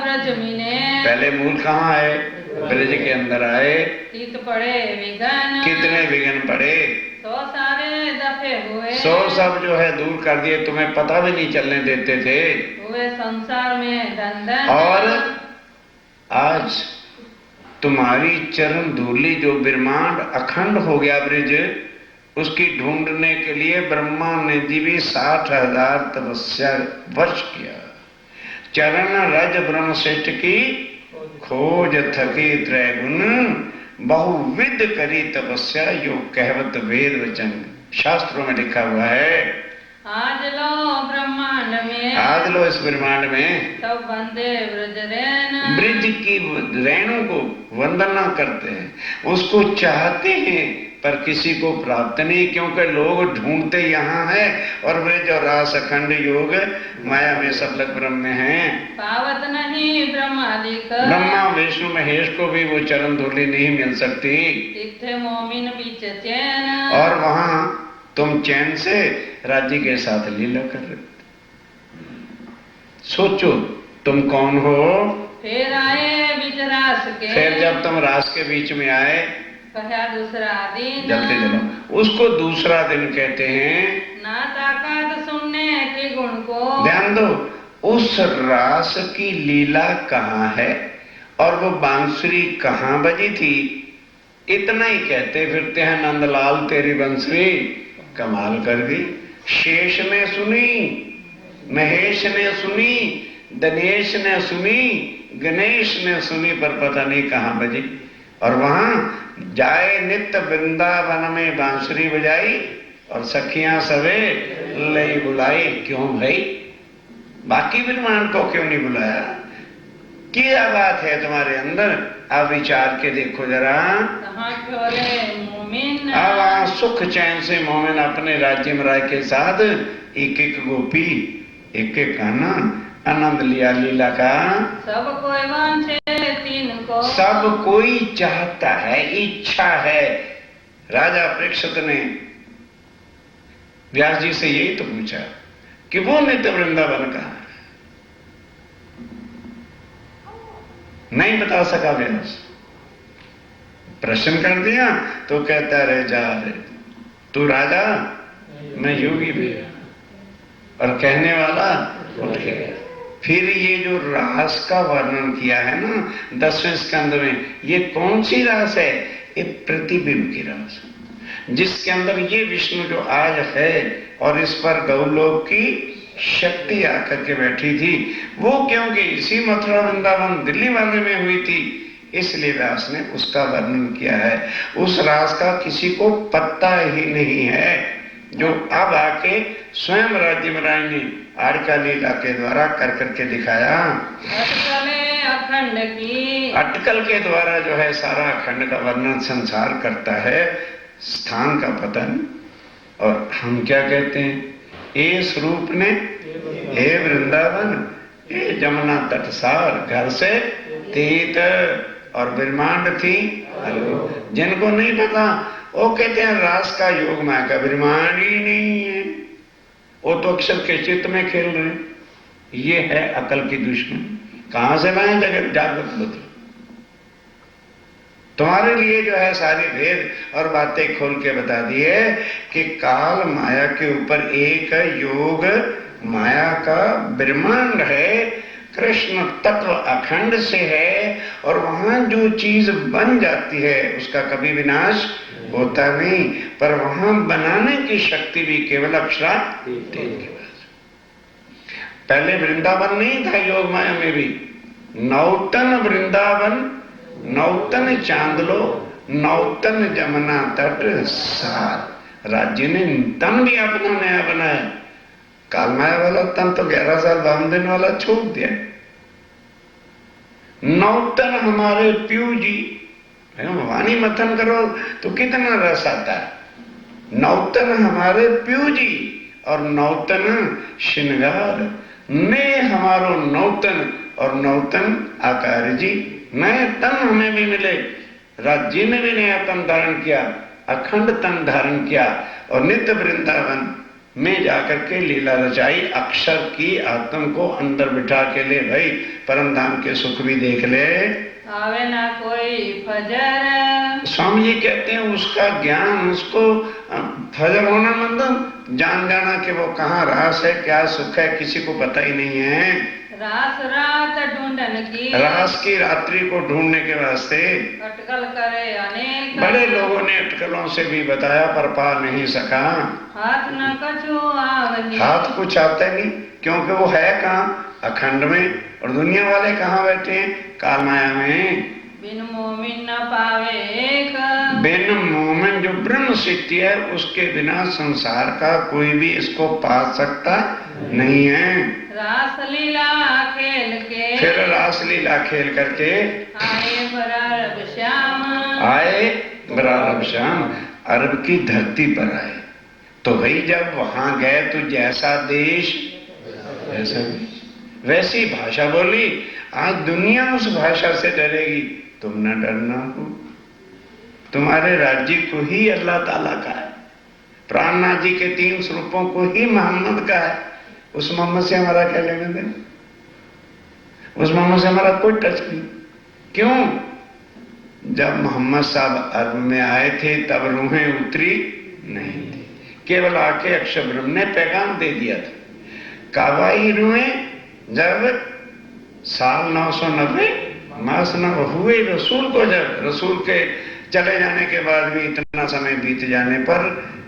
[SPEAKER 1] ब्रज मिने,
[SPEAKER 2] पहले मूल कहाँ है? ब्रज के अंदर आए।
[SPEAKER 1] तीत पड़े विघन,
[SPEAKER 2] कितने विघन पड़े?
[SPEAKER 1] 100 सारे दफे हुए,
[SPEAKER 2] 100 सब जो है दूर कर दिए, तुम्हें पता भी नहीं चलने देते थे।
[SPEAKER 1] हुए संसार में दंडन,
[SPEAKER 2] और आज तुम्हारी चरण धूलि जो ब्रह्मांड अखंड हो गया ब्रिज, उसकी ढूंढने के लिए ब्रह्मा ने जी भी 60,000 तपस्या वर्ष किया। चरण रज ब्रह्म श्रेष्ठ की खोज थकी त्रैगुण, बहुविध करी तपस्या यो कहवत वेद वचन। शास्त्रों में लिखा हुआ है।
[SPEAKER 1] आज लो ब्रह्मांड में,
[SPEAKER 2] आज लो इस ब्रह्मांड में
[SPEAKER 1] सब बंदे ब्रज रैन,
[SPEAKER 2] ब्रिज की रैनों को वंदना करते हैं, उसको चाहते हैं, पर किसी को प्राप्त नहीं, क्योंकि लोग ढूंढते यहाँ है और ब्रिज और रास अखंड योग माया में सब लग ब्रह्म में है।
[SPEAKER 1] पावत नहीं ब्रह्मालिक,
[SPEAKER 2] ब्रह्मा विष्णु महेश को भी वो चरण धूलि नहीं मिल सकती।
[SPEAKER 1] तिथे मोमिन बीच चैन,
[SPEAKER 2] और वहां तुम चैन से राज्य के साथ लीला कर रहे। सोचो तुम कौन हो?
[SPEAKER 1] फिर आए बीच रास के,
[SPEAKER 2] फिर जब तुम रास के बीच में आए,
[SPEAKER 1] कहा दूसरा दिन,
[SPEAKER 2] जलते चलो, उसको दूसरा दिन कहते हैं।
[SPEAKER 1] ना ताकत सुनने के गुण को,
[SPEAKER 2] ध्यान दो, उस रास की लीला कहाँ है और वो बांसुरी कहाँ बजी थी, इतना ही कहते फिरते हैं। नंदलाल तेरी बंसुरी कमाल कर दी। शेष ने सुनी, महेश ने सुनी, दिनेश ने सुनी, गणेश ने सुनी, पर पता नहीं कहाँ बजी। और वहां जाए नित्य वृंदावन में बांसुरी बजाई और सखियां सवे लई बुलाई। क्यों भाई? बाकी ब्रह्मांड को क्यों नहीं बुलाया? क्या बात है तुम्हारे अंदर? अब विचार के देखो जरा। अब वहां सुख चैन से मोमिन अपने राज्य में रह के साथ एक एक गोपी, एक एक कान्हा आनंद लिया लीला का।
[SPEAKER 1] सब कोई वांछे तीन को,
[SPEAKER 2] सब कोई चाहता है, इच्छा है। राजा परीक्षित ने व्यास जी से यही तो पूछा कि वो नित्य वृंदावन कहाँ है? नहीं बता सका व्यास। प्रश्न कर दिया तो कहता रहे जा रे तू राजा, मैं योगी भी, और कहने वाला उठ गया। फिर ये जो रास का वर्णन किया है ना 10वें स्कंद में, ये कौन सी रास है? ये प्रतिबिंब की रास, जिसके अंदर ये विष्णु जो आज है और इस पर गौलोक की शक्ति आकर के बैठी थी, वो क्योंकि इसी मथुरा वृंदावन दिल्ली वाले में हुई थी, इसलिए व्यास ने उसका वर्णन किया है। उस रास का किसी को पता ही नहीं है, जो अब आके स्वयं राज्य महाराज ने आड़का लीला के द्वारा कर करके दिखाया।
[SPEAKER 1] अखंड की,
[SPEAKER 2] अटकल के द्वारा जो है सारा अखंड का वर्णन संसार करता है, स्थान का पतन। और हम क्या कहते हैं? ए स्वरूप ने, हे वृंदावन, हे जमुना तटसार, घर से तीत और ब्रह्मांड थी। जिनको नहीं पता वो कहते हैं रास का योग माया का विमान ही नहीं है, वो तो अक्षर के चित्त में खेल रहे हैं। ये है अकल की दुश्मनी। कहां से लाए जगत जागृत बुद्धि? तुम्हारे लिए जो है सारी भेद और बातें खोल के बता दी है कि काल माया के ऊपर एक योग माया का ब्रह्मांड है, कृष्ण तत्व अखंड से है, और वहां जो चीज बन जाती है उसका कभी विनाश होता नहीं, पर वहां बनाने की शक्ति भी केवल अक्षरातेज के पास। पहले वृंदावन नहीं था योग माया में भी, नौतन वृंदावन नौतन चांदलो नौतन जमुना तट सार। राज्य ने तन भी अपना नया बनाया, काल माया वाला तन तो 11 साल बामदेन वाला छोड़ दिया। नौतन हमारे प्यू जी, वाणी मथन करो तो कितना रस आता है। नौतन हमारे प्यू जी और नौतन श्रृंगार ने हमारो नौतन और नौतन आकार जी, नए तन हमें भी मिले। राज्य ने भी नया तन धारण किया, अखंड तन धारण किया, और नित्य वृंदावन में जाकर के लीला रचाई। अक्षर की आत्म को अंदर बिठा के ले भाई, परम धाम के सुख भी देख ले,
[SPEAKER 1] आवे ना कोई फजर।
[SPEAKER 2] स्वामी जी कहते हैं उसका ज्ञान, उसको फजर होना मतलब जान जाना कि वो कहाँ रास है, क्या सुख है, किसी को पता ही नहीं है।
[SPEAKER 1] रास रात ढूंढन की,
[SPEAKER 2] रास की रात्रि को ढूंढने के वास्ते
[SPEAKER 1] अटकल करे अनेक।
[SPEAKER 2] बड़े लोगों ने अटकलों से भी बताया पर पा नहीं सका।
[SPEAKER 1] हाथ न कछु आवनी,
[SPEAKER 2] हाथ कुछ आता नहीं, क्योंकि वो है कहाँ? अखंड में, और दुनिया वाले कहाँ बैठे हैं? काल माया में।
[SPEAKER 1] बिन मोमिन न पावे एक,
[SPEAKER 2] बिन मोमिन जो ब्रह्म सिद्धि है उसके बिना संसार का कोई भी इसको पा सकता नहीं है।
[SPEAKER 1] रास लीला खेल के,
[SPEAKER 2] फिर रास लीला खेल करके
[SPEAKER 1] आए बरारब श्याम।
[SPEAKER 2] आए बरारब श्याम, अरब की धरती पर आए। तो भाई जब वहां गए तो जैसा देश वैसा देश, वैसी भाषा बोली। आज दुनिया उस भाषा से डरेगी, तुम न डरना हो। तुम्हारे राज्य को ही अल्लाह ताला का है, प्राणनाथ जी के 3 स्वरूपों को ही मोहम्मद का है। उस मोहम्मद से हमारा क्या लेना देना? उस मोहम्मद से हमारा कोई टच नहीं। क्यों? जब मोहम्मद साहब अरब में आए थे तब रूहें उतरी नहीं थी, केवल आके अक्षर ब्रह्म ने पैगाम दे दिया था। कावाई रूहें जब साल 990 मास न हुए रसूल को, जब रसूल के चले जाने के बाद भी इतना समय बीत जाने पर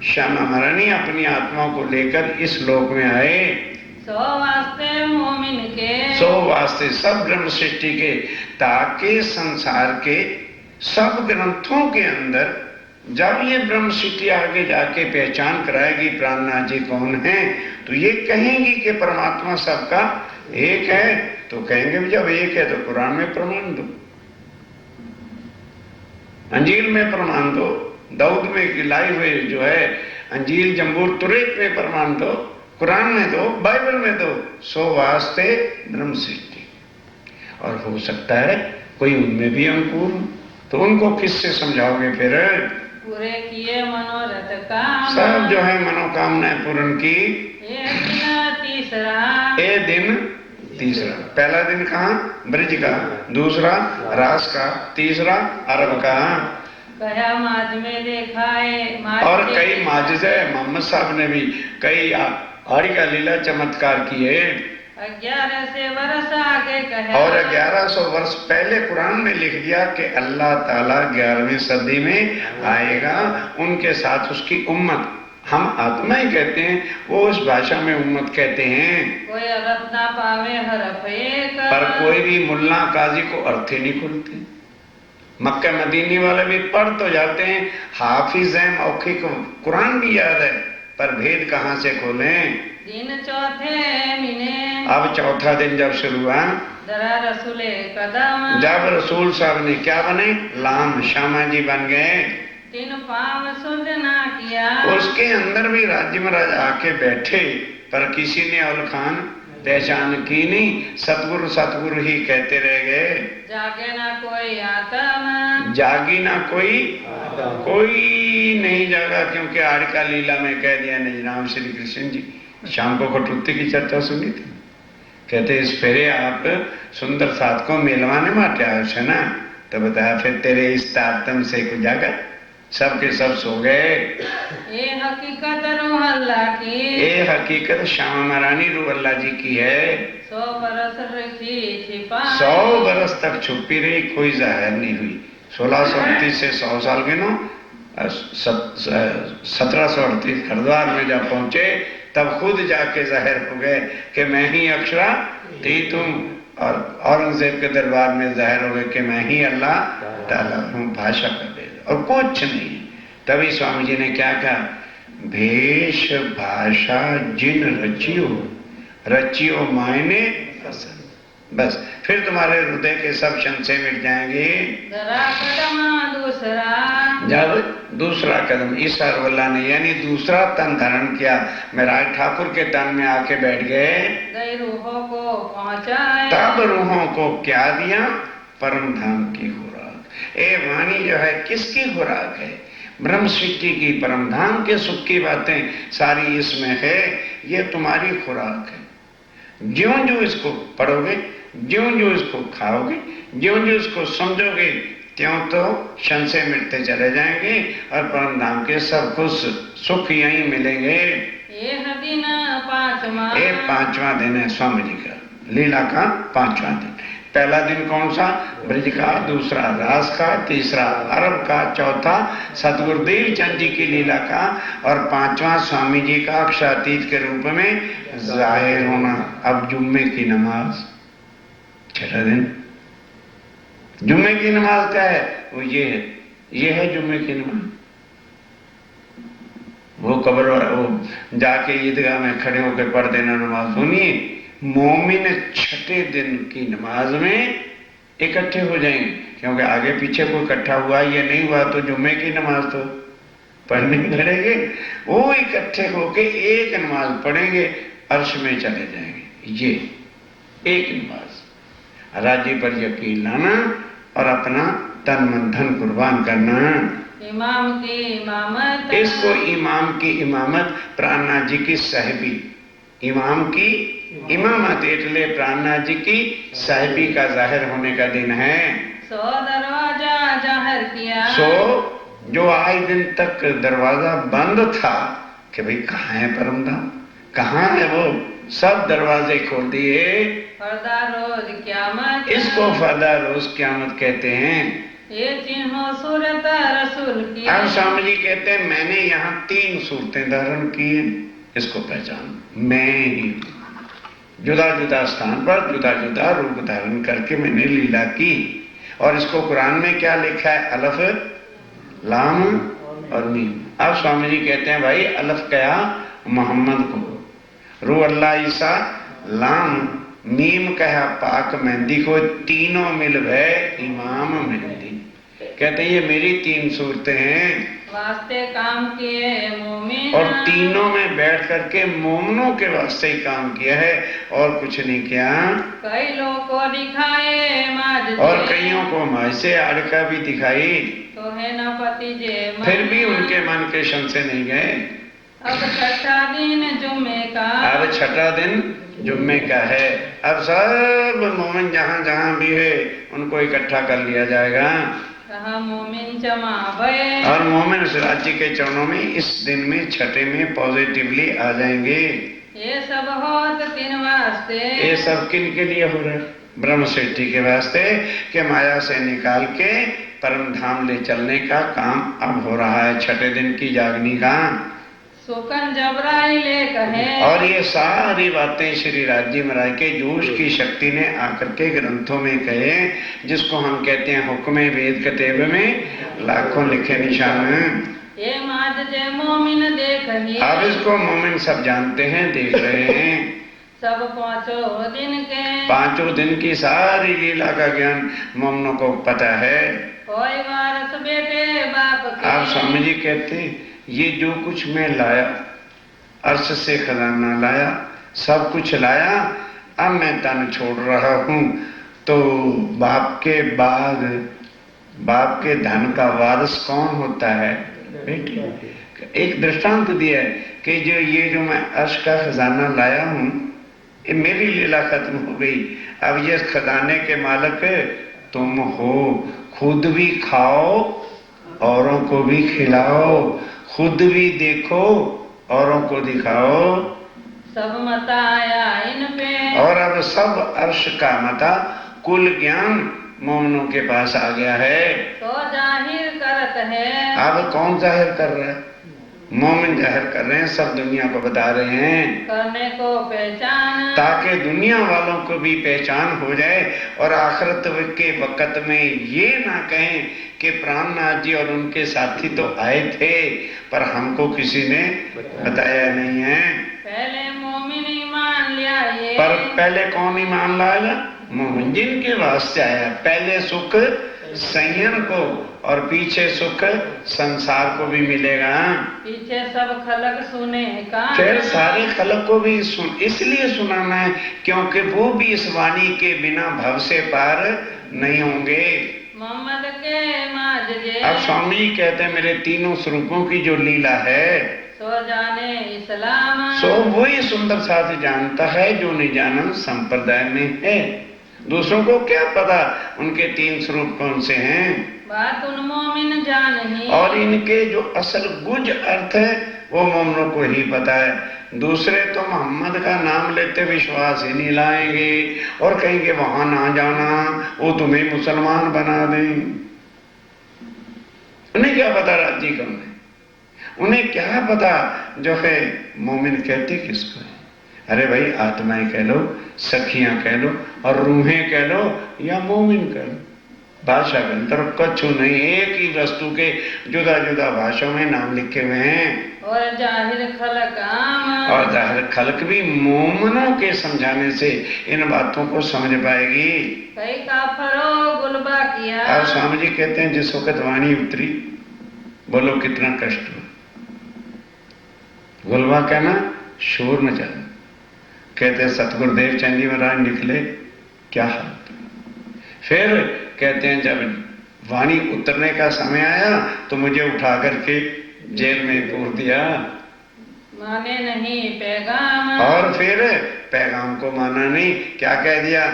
[SPEAKER 2] श्यामा महारानी अपनी आत्मा को लेकर इस लोक में आए।
[SPEAKER 1] सो वास्ते मोमिन के,
[SPEAKER 2] सो वास्ते सब ब्रह्म सृष्टि के, ताकि संसार के सब ग्रंथों के अंदर जब ये ब्रह्म सृष्टि आगे जाके पहचान कराएगी प्राणनाथ जी कौन है, तो ये कहेंगी कि परमात्मा सबका एक है। तो कहेंगे जब एक है तो कुरान में प्रमाण दो, अंजील में प्रमाण दो, दाऊद में लाए हुए जो है अंजील जंबूर तुरेत में प्रमाण दो, कुरान में दो, बाइबल में दो। सो वास्ते ब्रह्म सृष्टि, और हो सकता है कोई उनमें भी अंकुर, तो उनको किससे समझाओगे? फिर
[SPEAKER 1] पूरे किए मनोरथ का,
[SPEAKER 2] सब जो है मनोकामनाएं पूर्ण की।
[SPEAKER 1] ये दिन तीसरा,
[SPEAKER 2] ए दिन तीसरा, पहला दिन कहाँ? ब्रज का, दूसरा रास का, तीसरा अरब का।
[SPEAKER 1] कया माज में देखा है,
[SPEAKER 2] और कई माजिज़े मोहम्मद साहब ने भी कई आड़ी का लीला चमत्कार किए।
[SPEAKER 1] 1100 वर्ष आगे कहा,
[SPEAKER 2] और 1100 वर्ष पहले कुरान में लिख दिया कि अल्लाह ताला 11वीं सदी में आएगा, उनके साथ उसकी उम्मत, हम आत्मा ही कहते हैं, वो उस भाषा में उम्मत कहते हैं।
[SPEAKER 1] कोई अर्थ ना पावे हरफ एक,
[SPEAKER 2] पर कोई भी मुल्ला काजी को अर्थ ही नहीं खुलते। मक्का मदीनी वाले भी पढ़ तो जाते हैं, हाफिज हैं, मौखिक कुरान भी याद है, पर भेद कहाँ से खोलें?
[SPEAKER 1] दिन चौथे महीने,
[SPEAKER 2] अब चौथा दिन जब शुरू हुआ,
[SPEAKER 1] जरा रसूले कदम,
[SPEAKER 2] जब रसूल साहब ने क्या बने? लाम श्यामा जी बन गए।
[SPEAKER 1] 3 पाव शुद्ध ना किया,
[SPEAKER 2] उसके अंदर भी राज्य महाराज आके बैठे, पर किसी ने औल खान पहचान की नहीं, सतगुरु सतगुरु ही कहते रह गए।
[SPEAKER 1] जागे ना कोई आत्मा,
[SPEAKER 2] जागी ना कोई नहीं जागा, क्योंकि आड़का लीला में कह दिया नहीं राम श्री कृष्ण जी। शाम को कटुत्ती की चर्चा सुनी थी, कहते इस फेरे आप सुंदर साथ को मेलवाने माटे आयो छे ना, तो बताया फिर तेरे इस तारतम से को जागा, सबके सब सो गए।
[SPEAKER 1] ये हकीकत रूहल्ला की,
[SPEAKER 2] ये हकीकत श्यामा महारानी रूहल्ला जी की है।
[SPEAKER 1] 100 बरस रखी छिपाई,
[SPEAKER 2] 100 बरस तक छुपी रही, कोई जाहिर नहीं हुई। 1638 से 100 साल गिनो, 1738 हरिद्वार में जब पहुंचे तब खुद जाके जाहिर हो गए कि मैं ही अक्षरा थी तुम, और औरंगजेब के दरबार में जाहिर हो गए कि मैं ही अल्लाह ताला हूँ, भाषा कर दे और कुछ नहीं। तभी स्वामी जी ने क्या कहा, भेष भाषा जिन रचियो, रचियो मायने पसंद, बस फिर तुम्हारे हृदय के सब संशय मिट जाएंगे।
[SPEAKER 1] जरा कदम दूसरा,
[SPEAKER 2] जब दूसरा कदम ईसा रोहल्ला ने यानी दूसरा तन धारण किया, महराज ठाकुर के तन में आके बैठ गए,
[SPEAKER 1] गई रूहों को पहुंचाए,
[SPEAKER 2] तब रूहों को क्या दिया, परम धाम की खुराक। ये वाणी जो है किसकी खुराक है, ब्रह्म सृष्टि की, परम धाम के सुख की बातें सारी इसमें है, ये तुम्हारी खुराक है। ज्यों ज्यों इसको पढ़ोगे, ज्यों ज्यों इसको खाओगे, ज्यों ज्यों इसको समझोगे, त्यों तो संशय मिटते चले जाएंगे और परम धाम के सब कुछ सुख यहीं मिलेंगे।
[SPEAKER 1] ये दिन पांचवा,
[SPEAKER 2] ये 5वां दिन है स्वामी जी का, लीला का 5वां दिन। पहला दिन कौन सा, ब्रज का, दूसरा रास का, तीसरा अरब का, चौथा सतगुरुदेव चंद जी की लीला का, और 5वां स्वामी जी का अक्षरातीत के रूप में जाहिर होना। अब जुम्मे की नमाज, 6ठा दिन। जुम्मे की नमाज क्या है, वो ये है जुम्मे की नमाज। वो कब्र वो जाके ईदगाह में खड़े होकर पढ़ देना नमाज। सुनिए, मोमिन 6ठे दिन की नमाज में इकट्ठे हो जाएंगे, क्योंकि आगे पीछे कोई इकट्ठा हुआ या नहीं हुआ तो जुम्मे की नमाज तो पढ़ने पड़ेंगे। वो इकट्ठे होके एक नमाज पढ़ेंगे, अर्श में चले जाएंगे। ये एक नमाज, राज्य पर यकीन लाना और अपना तन मन धन कुर्बान करना।
[SPEAKER 1] इमाम की इमामत,
[SPEAKER 2] इसको इमाम की इमामत, प्राणनाथ जी की साहिबी, इमाम की इमामत एटले प्राणनाथ जी की साहिबी का जाहिर होने का दिन है।
[SPEAKER 1] 100 दरवाजा जाहिर किया,
[SPEAKER 2] जो आज दिन तक दरवाजा बंद था कि भाई कहाँ है परमधाम, कहाँ है वो, सब दरवाजे खोल दिए।
[SPEAKER 1] फरदा रोज क्यामत,
[SPEAKER 2] इसको फरदा रोज क्यामत कहते हैं।
[SPEAKER 1] ये चिन्हो सूरत रसूल की।
[SPEAKER 2] अब स्वामी जी कहते हैं मैंने यहाँ 3 सूरतें धारण की हैं, इसको पहचान। मैं ही जुदा जुदा स्थान पर जुदा जुदा रूप धारण करके मैंने लीला की, और इसको कुरान में क्या लिखा है, अलफ लाम और मीम। अब स्वामी जी कहते हैं भाई अलफ क्या, मोहम्मद को, रू अल्लाह ईसा, लाम मीम कहा पाक मेहंदी को, तीनों मिल गए इमाम मेहंदी। कहते हैं ये मेरी 3 सूरतें हैं,
[SPEAKER 1] वास्ते काम किए मोमिन,
[SPEAKER 2] और तीनों में बैठ करके मोमनों के वास्ते ही काम किया है और कुछ नहीं किया।
[SPEAKER 1] कई लोगों को दिखाए माज,
[SPEAKER 2] और कईयों को माज से आड़का भी दिखाई,
[SPEAKER 1] तो है न पति जे मन,
[SPEAKER 2] फिर भी उनके मन के संशय नहीं गए।
[SPEAKER 1] अब 6ठा दिन जुम्मे का,
[SPEAKER 2] अब 6ठा दिन जुम्मे का है। अब सब मोमिन जहाँ जहाँ भी है उनको इकट्ठा कर लिया जाएगा,
[SPEAKER 1] कहा मोमिन जमा भये,
[SPEAKER 2] और मोमिन उस राज्य के चरणों में इस दिन में 6ठे में पॉजिटिवली आ जाएंगे।
[SPEAKER 1] ये सब होत तीन वास्ते,
[SPEAKER 2] ये सब किन के लिए हो रहा है, ब्रह्म सृष्टि के वास्ते, के माया से निकाल के परम धाम ले चलने का काम अब हो रहा है 6ठे दिन की जागनी का।
[SPEAKER 1] सुकन जबराई ले कहे,
[SPEAKER 2] और ये सारी बातें श्री राज्य महाराज के जोश की शक्ति ने आकर के ग्रंथों में कहे, जिसको हम कहते हैं हुक्मे वेद कतेब में लाखों लिखे निशान।
[SPEAKER 1] ये माज जे मोमिन देखही,
[SPEAKER 2] अब इसको मोमिन सब जानते हैं, देख रहे हैं।
[SPEAKER 1] सब 5 दिन के,
[SPEAKER 2] 5 दिन की सारी लीला का ज्ञान मोमनों को पता है।
[SPEAKER 1] कोई वारस बेटे बाप के,
[SPEAKER 2] आप स्वामी जी कहते हैं ये जो कुछ मैं लाया, अर्श से खजाना लाया, सब कुछ लाया, अब मैं तन छोड़ रहा हूं, तो बाप के बाद बाप के धन का वारिस कौन होता है, बेटी। एक दृष्टांत दिया है कि जो मैं अर्श का खजाना लाया हूं, ये मेरी लीला खत्म हो गई। अब ये खजाने के मालिक तुम हो। खुद भी खाओ, औरों को भी खिलाओ, खुद भी देखो, औरों को दिखाओ।
[SPEAKER 1] सब मता आया इन पे,
[SPEAKER 2] और अब सब अर्श का मता, कुल ज्ञान मोमनों के पास आ गया है।
[SPEAKER 1] तो जाहिर करत है।
[SPEAKER 2] अब कौन जाहिर कर रहा है? मोमिन जाहिर कर रहे हैं, सब दुनिया को बता रहे हैं,
[SPEAKER 1] करने को पहचान,
[SPEAKER 2] ताकि दुनिया वालों को भी पहचान हो जाए और आखिरत के वक्त में ये ना कहें कि प्राणनाथ जी और उनके साथी तो आए थे पर हमको किसी ने बताया नहीं है।
[SPEAKER 1] पहले मोमिन ईमान लिया ये,
[SPEAKER 2] पर पहले कौन ईमान लाएगा? मोमिन, जिनके वास्ते आया। पहले सुख संयम को और पीछे सुख संसार को भी मिलेगा।
[SPEAKER 1] पीछे सब खलक सुने का,
[SPEAKER 2] फिर सारे खलक को भी इसलिए सुनाना है क्योंकि वो भी इस वाणी के बिना भव से पार नहीं होंगे।
[SPEAKER 1] मोहम्मद के माजगे,
[SPEAKER 2] अब स्वामी जी कहते हैं मेरे तीनों स्वरूपों की जो लीला है,
[SPEAKER 1] सो जाने इस्लाम,
[SPEAKER 2] सो वही सुंदर साथ जानता है जो निजानंद संप्रदाय में है। दूसरों को क्या पता उनके तीन स्वरूप कौन से हैं?
[SPEAKER 1] बात उन मोमिन जान ही,
[SPEAKER 2] और इनके जो असल गुज अर्थ है वो मोमनों को ही पता है। दूसरे तो मोहम्मद का नाम लेते विश्वास ही नहीं लाएंगे और कहेंगे वहां ना जाना, वो तुम्हें मुसलमान बना दें। उन्हें क्या पता राज्य कौन है? उन्हें क्या पता जो है मोमिन कहते किसको है? अरे भाई, आत्माएं कह लो, सखियां कह लो और रूहें कह लो या मोमिन कह लो, भाषा के अंतर कछु नहीं। एक ही वस्तु के जुदा जुदा भाषाओं में नाम लिखे हुए हैं।
[SPEAKER 1] और जाहिर खलक आम,
[SPEAKER 2] और जाहिर खलक भी मोमनों के समझाने से इन बातों को समझ पाएगी।
[SPEAKER 1] कई काफरों गुलबा किया,
[SPEAKER 2] अब स्वामी जी कहते हैं जिस वक्त वाणी उतरी, बोलो कितना कष्ट हुआ। गुलबा कहना शोर मचा। कहते सतगुरुदेव चंद जी महाराज निकले, क्या हाल। फिर कहते हैं जब वाणी उतरने का समय आया तो मुझे उठा करके जेल में पूर दिया।
[SPEAKER 1] माने नहीं पैगाम,
[SPEAKER 2] और फिर पैगाम को माना नहीं, क्या कह दिया?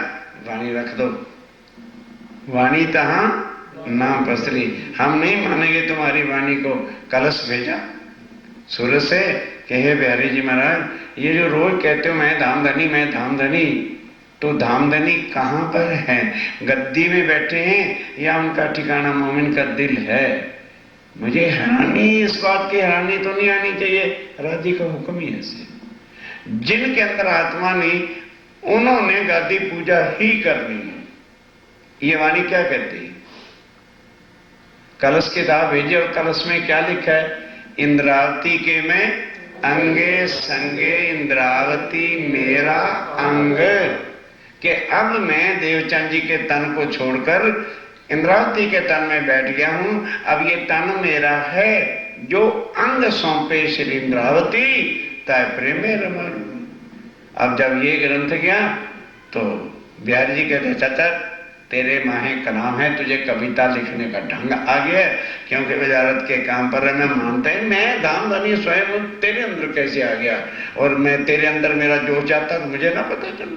[SPEAKER 2] वाणी रख दो। वाणी तहां नाम पसरी, हम नहीं मानेंगे तुम्हारी वाणी को। कलश भेजा सूरत से कि हे बिहारी जी महाराज, ये जो रोज कहते हो मैं धामधनी मैं धामधनी, तो धामधनी कहां पर है? गद्दी में बैठे हैं या उनका ठिकाना मोमिन का दिल है? मुझे हैरानी, इस बात की हैरानी तो नहीं आनी चाहिए, राजी का हुक्म ही ऐसे। जिनके अंदर आत्मा नहीं उन्होंने गादी पूजा ही करनी है। ये वाणी क्या कहती है? कलश की दाव भेजी और कलश में क्या लिखा है? इंद्रावती के में अंगे संगे इंद्रावती मेरा अंग, कि अब मैं देवचंद जी के तन को छोड़कर इंद्रावती के तन में बैठ गया हूं। अब ये तन मेरा है, जो अंग सौंपे श्री इंद्रावती तय प्रेम में रमाणु। अब जब ये ग्रंथ गया तो बिहारी जी कहते चाचा तेरे माहे कलाम है, तुझे कविता लिखने का ढंग आ गया, क्योंकि वजारत के काम पर मैं मानता है मैं धामधनी स्वयं तेरे अंदर कैसे आ गया, और मैं तेरे अंदर मेरा जो चाहता तो मुझे ना पता चल।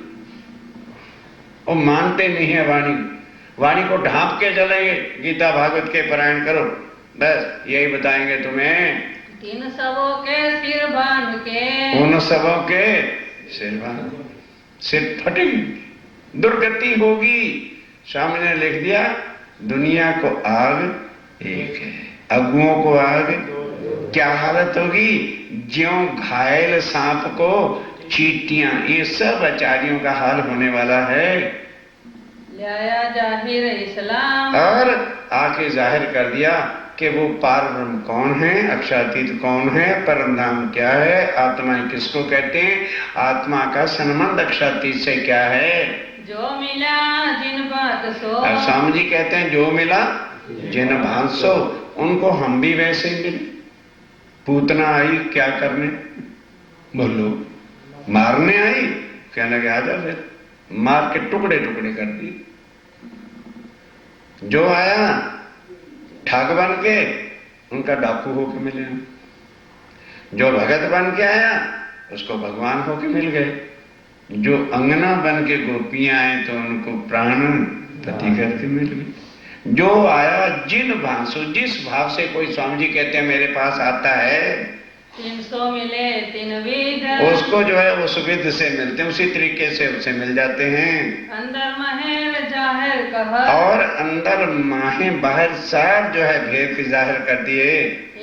[SPEAKER 2] वो मानते नहीं है वाणी, वाणी को ढांप के चलेंगे। गीता भागवत के पारायण करो, बस यही बताएंगे तुम्हें।
[SPEAKER 1] तीन सबों के सिर बांध के,
[SPEAKER 2] उन सबों के सिर बांध, सिर फटेंगे, दुर्गति होगी। स्वामी ने लिख दिया दुनिया को आग एक है, अगुओं को आग। क्या हालत होगी? ज्यों घायल सांप को चींटियां, ये सब आचार्यों का हाल होने वाला है।
[SPEAKER 1] लाया जाहिर इस्लाम,
[SPEAKER 2] और आके जाहिर कर दिया कि वो पार ब्रह्म कौन है, अक्षरातीत कौन है, परम धाम क्या है, आत्माएं किसको कहते हैं, आत्मा का संबंध अक्षरातीत से क्या है।
[SPEAKER 1] जो मिला जिन बात सो,
[SPEAKER 2] और स्वामी जी कहते हैं जो मिला जिन भात सो, उनको हम भी वैसे ही मिले। पूतना आई क्या करने? बोलो मारने आई? कहने लगे आजा, फिर मार के टुकड़े टुकड़े कर दिए। जो आया ठग बन के उनका डाकू होके मिले। जो भगत बन के आया उसको भगवान होके मिल गए। जो अंगना बन के गोपियां आए तो उनको प्राण पति करके मिल गए। जो आया जिस भाव से कोई स्वामी जी कहते हैं मेरे पास आता है
[SPEAKER 1] 300 मिले 3 विध,
[SPEAKER 2] उसको जो है वो सुविध से मिलते हैं, उसी तरीके से उससे मिल जाते हैं।
[SPEAKER 1] अंदर महल जाहिर कहा,
[SPEAKER 2] और अंदर माहे बाहर सब जो है भेद की जाहिर कर दिए।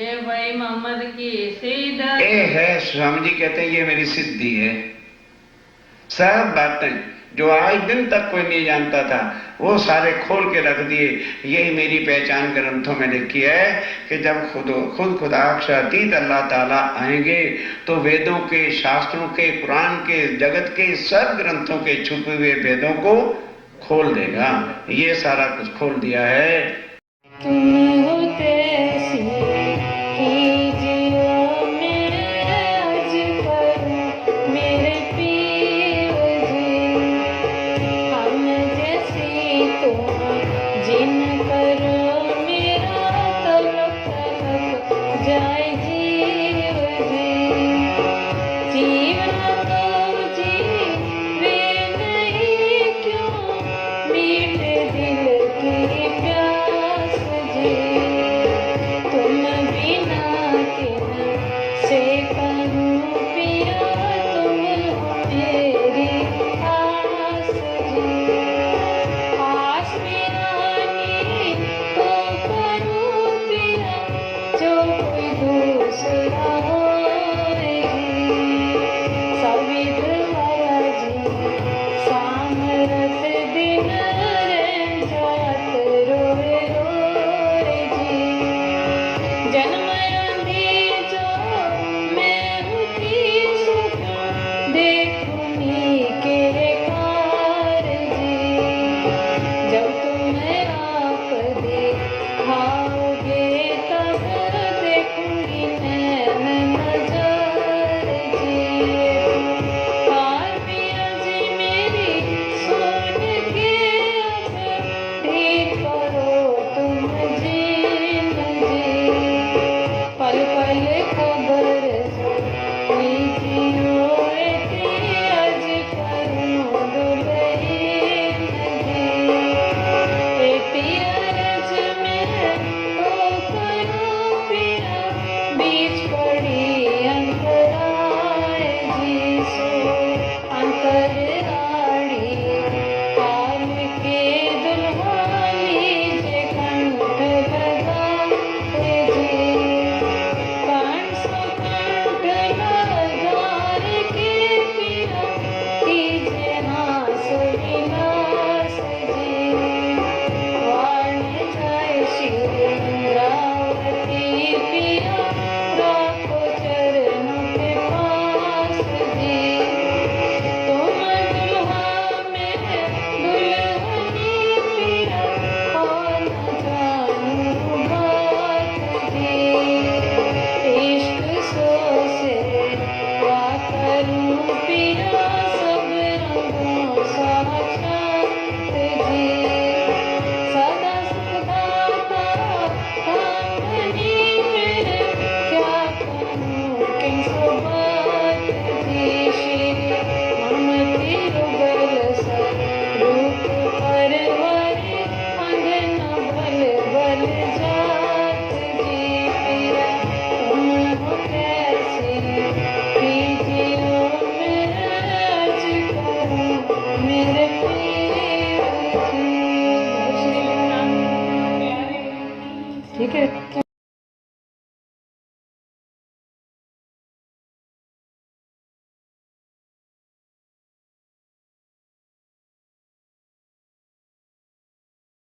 [SPEAKER 1] ये भाई मोहम्मद की सीध,
[SPEAKER 2] ये है स्वामी जी कहते हैं ये मेरी सिद्धि है। सब बातें जो आज दिन तक कोई नहीं जानता था वो सारे खोल के रख दिए। यही मेरी पहचान ग्रंथों में लिखी है कि जब खुद खुदाक्षरातीत अल्लाह ताला आएंगे तो वेदों के, शास्त्रों के, पुराण के, जगत के सब ग्रंथों के छुपे हुए वेदों को खोल देगा। ये सारा कुछ खोल दिया है।
[SPEAKER 3] तुम हो कैसी कीजिए मेरे आज पर मेरे पीर जी, हम जैसी तुम जिन पर मेरा तलक जाए।